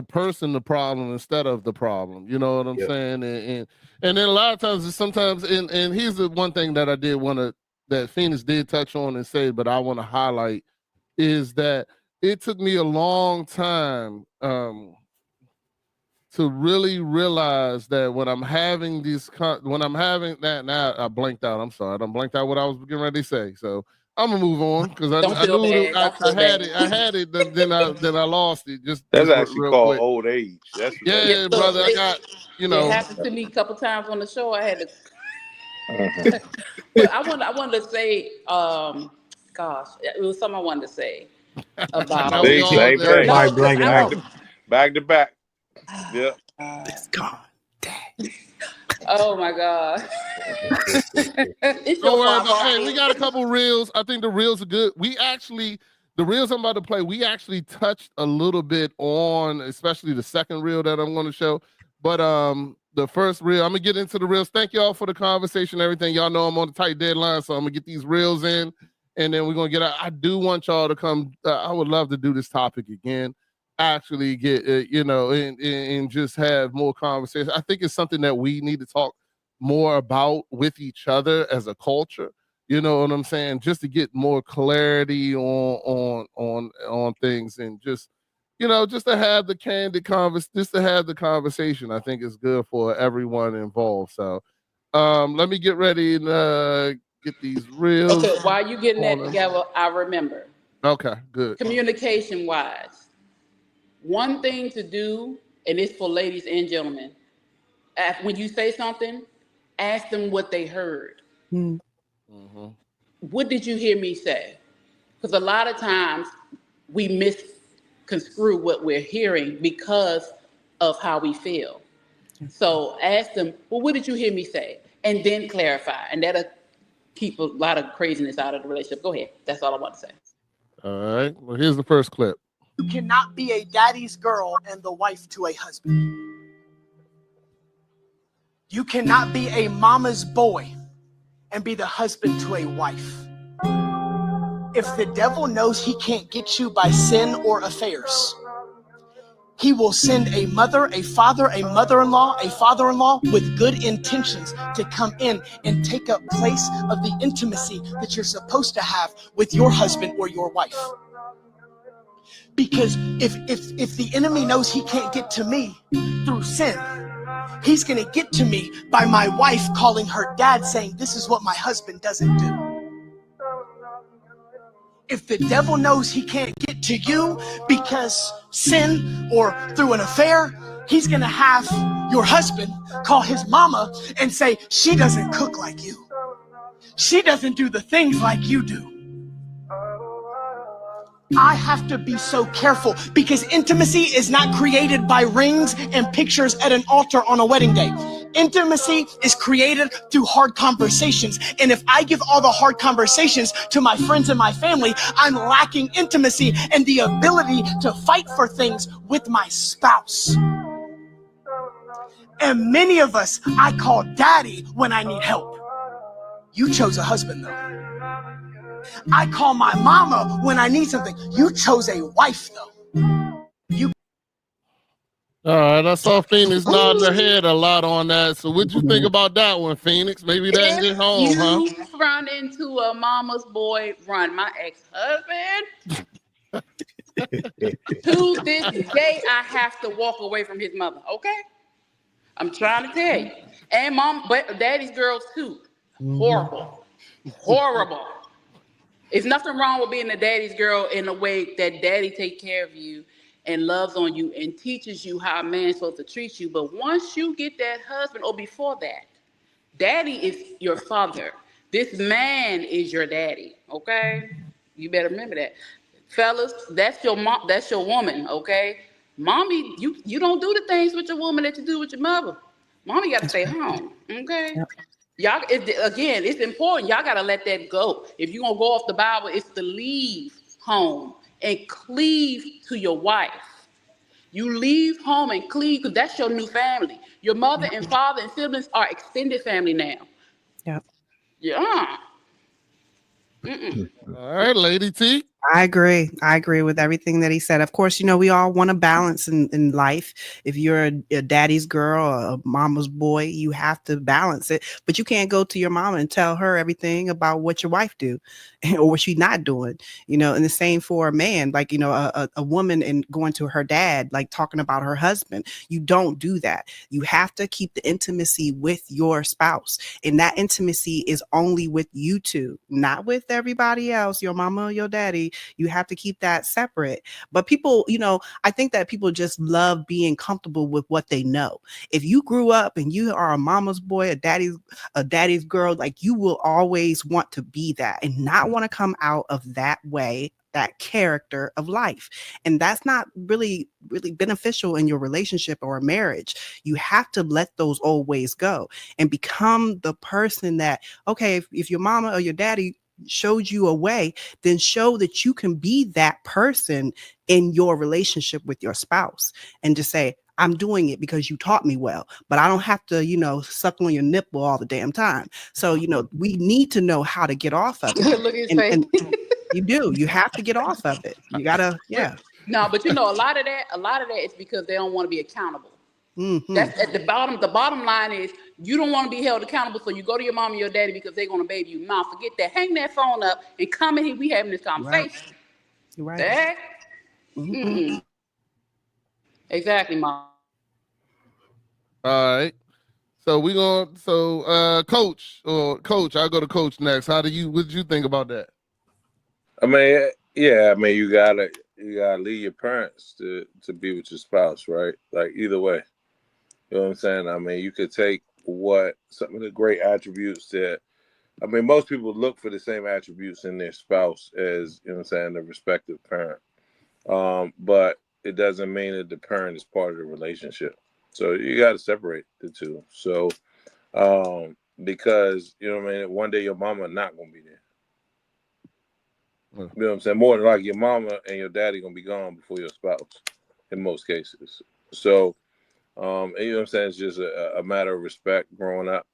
person the problem instead of the problem. You know what I'm saying? And then a lot of times and here's the one thing that I did want to, that Phoenix did touch on and say, but I want to highlight is that it took me a long time to really realize that when I'm having that, now I blanked out. I'm sorry. I blanked out what I was getting ready to say. So I'm gonna move on because I knew I had it. Then I lost it. That's actually called old age. That's brother. I got, you know. It happened to me a couple times on the show. I had to But I wanted to say, gosh, it was something I wanted to say about. Now we all Same there. thing. Right, blank it out. Back to back. Yeah. It's gone. Oh my God. It's Don't your worry fault, about. Hey, Bobby. we got a couple reels. I think the reels are good. The reels I'm about to play, we actually touched a little bit on, especially the second reel that I'm going to show. But the first reel, I'm gonna get into the reels. Thank y'all for the conversation, everything. Y'all know I'm on a tight deadline, so I'm gonna get these reels in, and then we're gonna get out. I do want y'all to come. I would love to do this topic again. Actually, get and just have more conversation. I think it's something that we need to talk more about with each other as a culture. You know what I'm saying? Just to get more clarity on things, and just just to have the candid conversation. I think is good for everyone involved. So let me get ready and get these reels. Okay, while you getting that on them. together, I remember. Okay, good. Communication wise, one thing to do, and it's for ladies and gentlemen, when you say something, ask them what they heard. Mm-hmm. What did you hear me say? Because a lot of times we misconstrue what we're hearing because of how we feel. So ask them, well, what did you hear me say? And then clarify. And that'll keep a lot of craziness out of the relationship. Go ahead. That's all I want to say. All right. Well, here's the first clip. You cannot be a daddy's girl and the wife to a husband. You cannot be a mama's boy and be the husband to a wife. If the devil knows he can't get you by sin or affairs, he will send a mother, a father, a mother-in-law, a father-in-law with good intentions to come in and take up place of the intimacy that you're supposed to have with your husband or your wife. Because if the enemy knows he can't get to me through sin, he's going to get to me by my wife calling her dad saying, this is what my husband doesn't do. If the devil knows he can't get to you because sin or through an affair, he's going to have your husband call his mama and say, she doesn't cook like you. She doesn't do the things like you do. I have to be so careful because intimacy is not created by rings and pictures at an altar on a wedding day. Intimacy is created through hard conversations. And if I give all the hard conversations to my friends and my family, I'm lacking intimacy and the ability to fight for things with my spouse. And many of us, I call daddy when I need help. You chose a husband though. I call my mama when I need something. You chose a wife, though. All right, I saw Phoenix nod her head a lot on that. So what'd you think about that one, Phoenix? Maybe that hit home, huh? You run into a mama's boy, run. My ex-husband, to this day, I have to walk away from his mother, okay? I'm trying to tell you. And but daddy's girls, too. Horrible. Horrible. There's nothing wrong with being a daddy's girl in a way that daddy takes care of you and loves on you and teaches you how a man's supposed to treat you. But once you get that husband, or before that, daddy is your father. This man is your daddy, okay? You better remember that. Fellas, that's your mom, that's your woman, okay? Mommy, you don't do the things with your woman that you do with your mother. Mommy got to stay home, okay? Yep. Y'all, again, it's important. Y'all got to let that go. If you're going to go off the Bible, it's to leave home and cleave to your wife. You leave home and cleave because that's your new family. Your mother and father and siblings are extended family now. Yeah. Yeah. All right, Lady T. I agree with everything that he said. Of course, we all want a balance in life. If you're a daddy's girl or a mama's boy, you have to balance it. But you can't go to your mama and tell her everything about what your wife do or what she's not doing. And the same for a man, like, a woman and going to her dad, like talking about her husband. You don't do that. You have to keep the intimacy with your spouse. And that intimacy is only with you two, not with everybody else, your mama or your daddy. You have to keep that separate. But people, I think that people just love being comfortable with what they know. If you grew up and you are a mama's boy, a daddy's girl, like, you will always want to be that and not want to come out of that way, that character of life. And that's not really beneficial in your relationship or a marriage. You have to let those old ways go and become the person that, okay, if your mama or your daddy showed you a way, then show that you can be that person in your relationship with your spouse, and just say, I'm doing it because you taught me well, but I don't have to, suck on your nipple all the damn time. So, we need to know how to get off of it. Look at his face. And you have to get off of it. You gotta, yeah. No, but a lot of that is because they don't want to be accountable. Mm-hmm. That's at the bottom. The bottom line is you don't want to be held accountable, so you go to your mom and your daddy because they're gonna baby you. Mom, forget that. Hang that phone up and come in here. We having this conversation. You're right. That? Mm-mm. Exactly, Mom. All right. So Coach, I'll go to Coach next. What did you think about that? I mean, yeah, you gotta leave your parents to be with your spouse, right? Like, either way. You know what I'm saying? I mean, you could take some of the great attributes that, most people look for the same attributes in their spouse as, the respective parent. But it doesn't mean that the parent is part of the relationship. So you got to separate the two. So, because, one day your mama not going to be there. You know what I'm saying? More than likely, your mama and your daddy going to be gone before your spouse in most cases. So, it's just a matter of respect growing up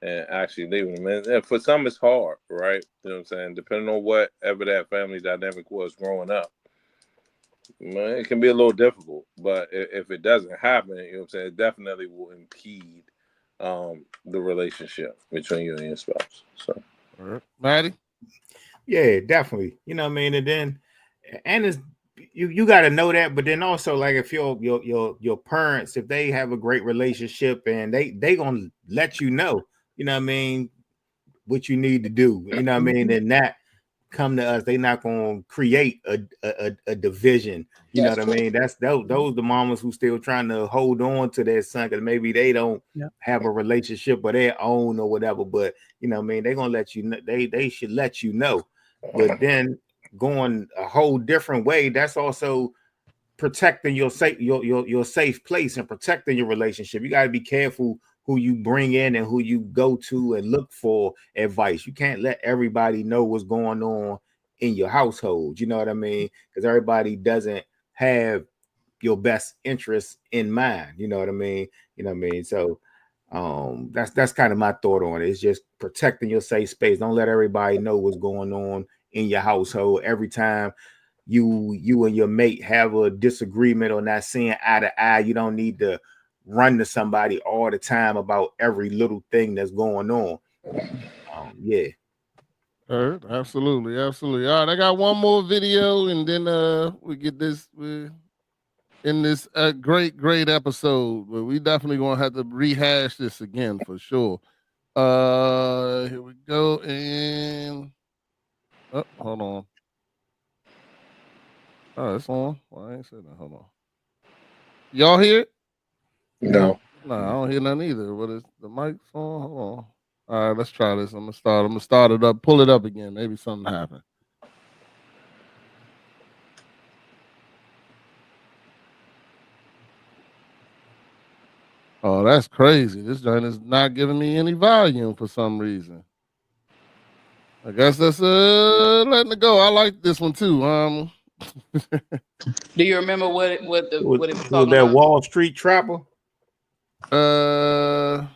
and actually leaving them. And for some, it's hard, right? You know what I'm saying? Depending on whatever that family dynamic was growing up. It can be a little difficult, but if it doesn't happen, it definitely will impede the relationship between you and your spouse. So, all right. Maddie? Yeah, definitely. And then, it's you got to know that, but then also, like, if your parents, if they have a great relationship and they gonna let you know, what you need to do, and that come to us, they not gonna create a division. You know what I mean? Those the mamas who still trying to hold on to their son because maybe they don't have a relationship of their own or whatever. But they're gonna let you know. They should let you know. But then going a whole different way, that's also protecting your safe place and protecting your relationship. You got to be careful who you bring in and who you go to and look for advice. You can't let everybody know what's going on in your household. You know what I mean? Because everybody doesn't have your best interests in mind. You know what I mean? So that's kind of my thought on it. It's just protecting your safe space. Don't let everybody know what's going on in your household. Every time you and your mate have a disagreement or not seeing eye to eye, you don't need to run to somebody all the time about every little thing that's going on. Yeah. All right, absolutely. All right, I got one more video, and then we get this in this great episode. But we definitely gonna have to rehash this again for sure. Here we go, and hold on. Oh, it's on. Well, I ain't said that. Hold on. Y'all hear it? No. No, I don't hear nothing either. What is the mic's on? Hold on. All right, let's try this. I'm gonna start it up. Pull it up again. Maybe something happened. Oh, that's crazy. This joint is not giving me any volume for some reason. I guess that's letting it go. I like this one too. Do you remember what it was talking that about? Wall Street Trapper? That's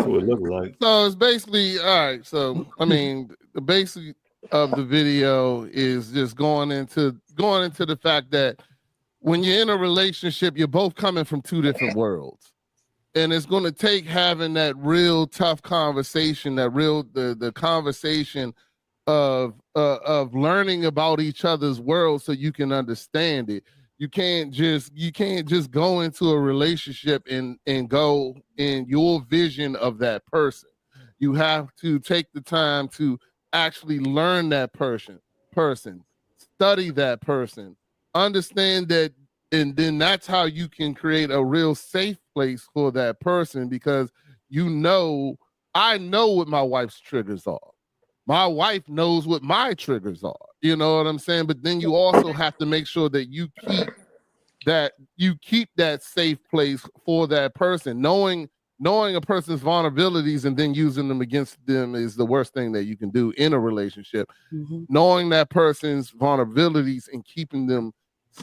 what it looked like. So it's basically all right. So the basic of the video is just going into the fact that when you're in a relationship, you're both coming from two different worlds. And it's going to take having that real tough conversation, the conversation of learning about each other's world so you can understand it. You can't just go into a relationship and go in your vision of that person. You have to take the time to actually learn that person, study that person, understand that, and then that's how you can create a real safe place for that person, because I know what my wife's triggers are. My wife knows what my triggers are. You know what I'm saying? But then you also have to make sure that you keep that safe place for that person. Knowing a person's vulnerabilities and then using them against them is the worst thing that you can do in a relationship. Knowing that person's vulnerabilities and keeping them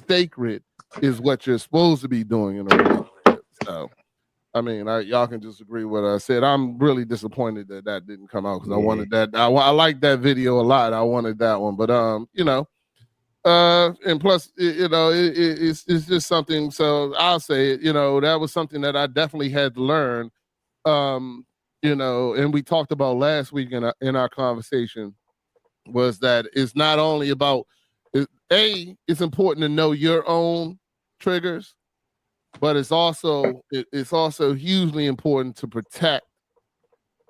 sacred is what you're supposed to be doing in a relationship. So, I mean, y'all can just agree with what I said. I'm really disappointed that didn't come out, because I wanted that. I like that video a lot. I wanted that one, but and plus, it's just something. So I'll say it. That was something that I definitely had to learn. And we talked about last week in our conversation, was that it's not only about it's important to know your own triggers, but it's also hugely important to protect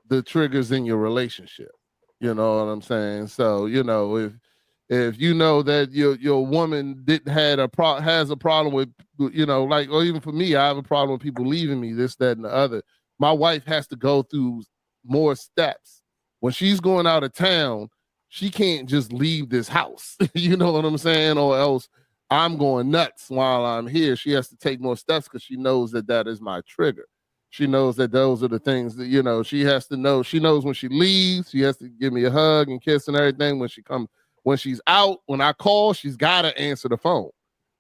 the triggers in your relationship. You know what I'm saying? So, if you know that your woman has a problem with, or even for me, I have a problem with people leaving me, this, that, and the other. My wife has to go through more steps. When she's going out of town, she can't just leave this house. You know what I'm saying? Or else I'm going nuts while I'm here. She has to take more steps, because she knows that is my trigger. She knows that those are the things that, she has to know. She knows when she leaves, she has to give me a hug and kiss and everything. When she's out, when I call, she's got to answer the phone.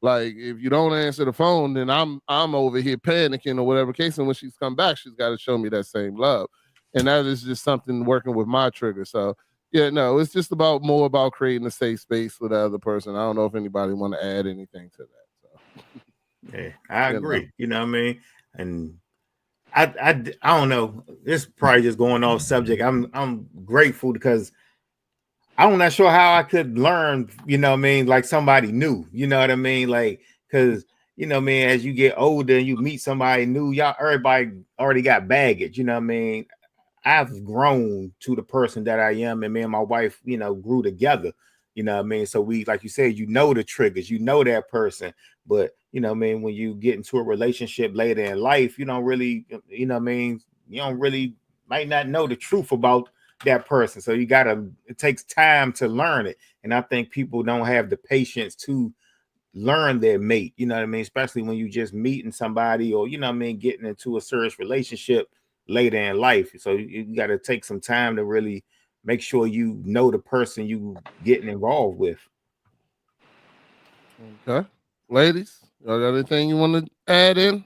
Like, if you don't answer the phone, then I'm over here panicking or whatever case. And when she's come back, she's got to show me that same love. And that is just something working with my trigger. So, yeah, no, it's just more about creating a safe space for the other person. I don't know if anybody want to add anything to that. So. Yeah, I agree. You know what I mean? And I don't know. This is probably just going off subject. I'm grateful, because I'm not sure how I could learn, like somebody new, you know what I mean? Like, because, as you get older and you meet somebody new, everybody already got baggage, you know what I mean? I've grown to the person that I am, and me and my wife, grew together, you know what I mean? So we, like you said, the triggers, that person, but, when you get into a relationship later in life, you don't really, you don't really might not know the truth about that person. So it takes time to learn it. And I think people don't have the patience to learn their mate, you know what I mean? Especially when you just meeting somebody, or, getting into a serious relationship later in life. So you got to take some time to really make sure you know the person you getting involved with. Okay. Ladies, y'all got anything you want to add in?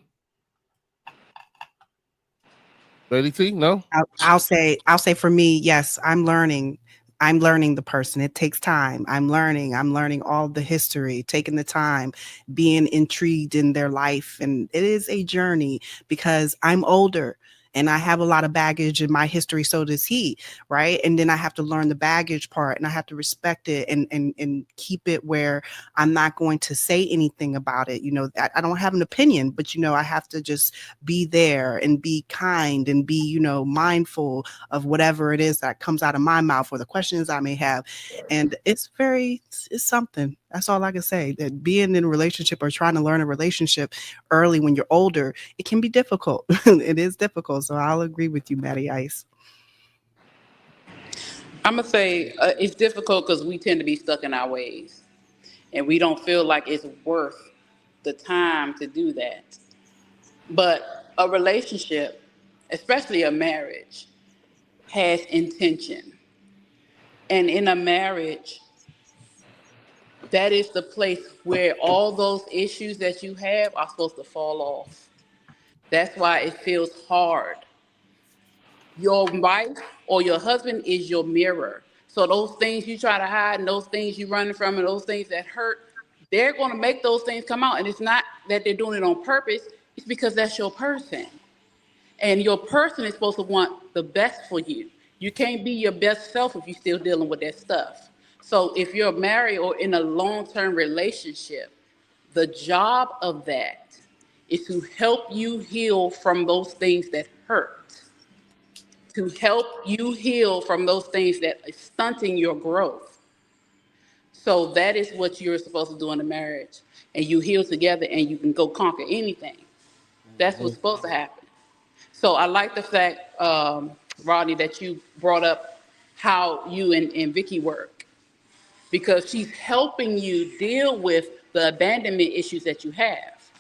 Lady T, no? I'll say for me, yes, I'm learning the person. It takes time. I'm learning all the history, taking the time, being intrigued in their life. And it is a journey, because I'm older and I have a lot of baggage in my history. So does he, right? And then I have to learn the baggage part, and I have to respect it and keep it where I'm not going to say anything about it. I don't have an opinion, but, I have to just be there and be kind and be, mindful of whatever it is that comes out of my mouth, or the questions I may have. And it's something. That's all I can say. That being in a relationship, or trying to learn a relationship early when you're older, it can be difficult. It is difficult. So I'll agree with you, Matty Ice. I'm going to say it's difficult because we tend to be stuck in our ways, and we don't feel like it's worth the time to do that. But a relationship, especially a marriage, has intention. And in a marriage, that is the place where all those issues that you have are supposed to fall off. That's why it feels hard. Your wife or your husband is your mirror. So those things you try to hide, and those things you run from, and those things that hurt, they're going to make those things come out. And it's not that they're doing it on purpose. It's because that's your person. And your person is supposed to want the best for you. You can't be your best self if you're still dealing with that stuff. So if you're married or in a long-term relationship, the job of that is to help you heal from those things that hurt, to help you heal from those things that are stunting your growth. So that is what you're supposed to do in a marriage. And you heal together and you can go conquer anything. That's what's supposed to happen. So I like the fact, Rodney, that you brought up how you and Vicky work, because she's helping you deal with the abandonment issues that you have.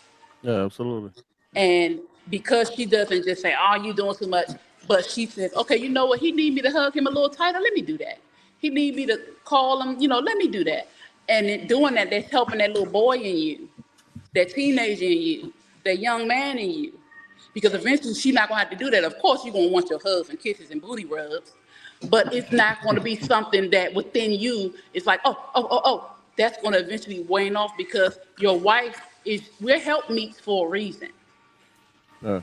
Yeah, absolutely. And because she doesn't just say, oh, you're doing too much, but she says, okay, you know what? He need me to hug him a little tighter. Let me do that. He need me to call him, let me do that. And in doing that, that's helping that little boy in you, that teenager in you, that young man in you. Because eventually she's not going to have to do that. Of course, you're going to want your hugs and kisses and booty rubs, but it's not going to be something that within you is like, oh. That's going to eventually wane off, because your wife we're helpmeets for a reason. Yeah.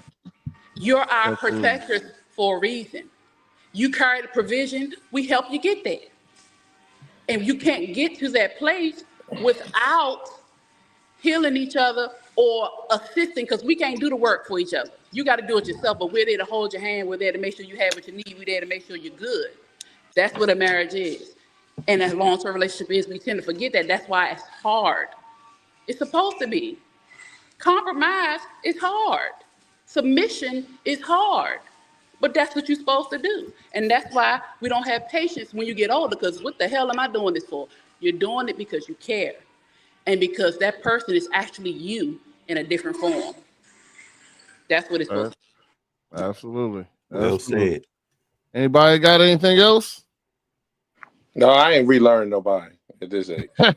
You're our Absolutely. protectors for a reason. You carry the provision, we help you get there. And you can't get to that place without healing each other or assisting, because we can't do the work for each other. You got to do it yourself, but we're there to hold your hand. We're there to make sure you have what you need. We're there to make sure you're good. That's what a marriage is. And a long-term relationship is, we tend to forget that. That's why it's hard. It's supposed to be. Compromise is hard. Submission is hard. But that's what you're supposed to do. And that's why we don't have patience when you get older, because what the hell am I doing this for? You're doing it because you care. And because that person is actually you in a different form. That's what it's supposed to be. Absolutely. Well Absolutely. said. Anybody got anything else? No, I ain't relearning nobody at this age. You're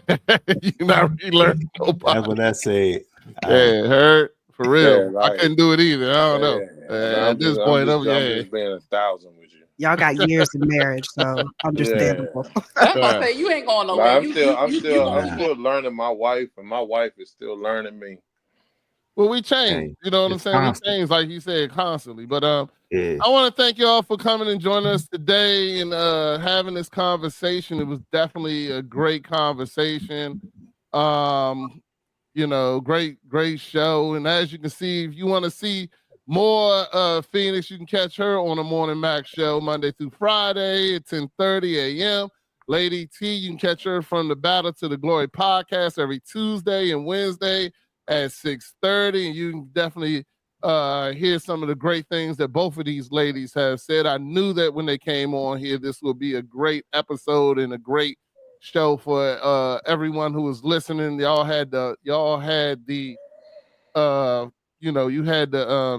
not relearning nobody. That's what I said. Yeah, heard for real. Yeah, right. I couldn't do it either. I don't know. Yeah. At this point, I'm just being 1,000 with you. Y'all got years of marriage, so understandable. I'm gonna say you ain't going nowhere. I'm still learning my wife, and my wife is still learning me. Well, we change. Hey, You know what I'm it's saying? constant. We change, like you said, constantly. But Yeah. I want to thank you all for coming and joining us today and having this conversation. It was definitely a great conversation. Great show. And as you can see, if you want to see more Phoenix, you can catch her on the Morning Max show Monday through Friday at 10:30 a.m. Lady T, you can catch her from the Battle to the Glory podcast every Tuesday and Wednesday at 6:30. And you can definitely hear some of the great things that both of these ladies have said. I knew that when they came on here, this would be a great episode and a great show for everyone who was listening. You had the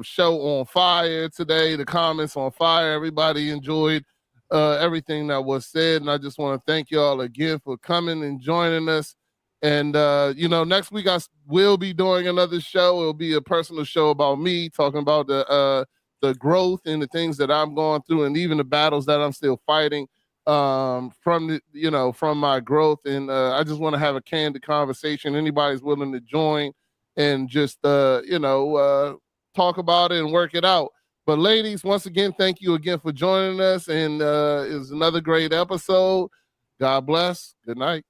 show on fire today, the comments on fire. Everybody enjoyed everything that was said. And I just want to thank y'all again for coming and joining us. And, next week I will be doing another show. It'll be a personal show about me, talking about the growth and the things that I'm going through, and even the battles that I'm still fighting from my growth. And I just want to have a candid conversation. Anybody's willing to join and just, talk about it and work it out. But ladies, once again, thank you again for joining us. And it was another great episode. God bless. Good night.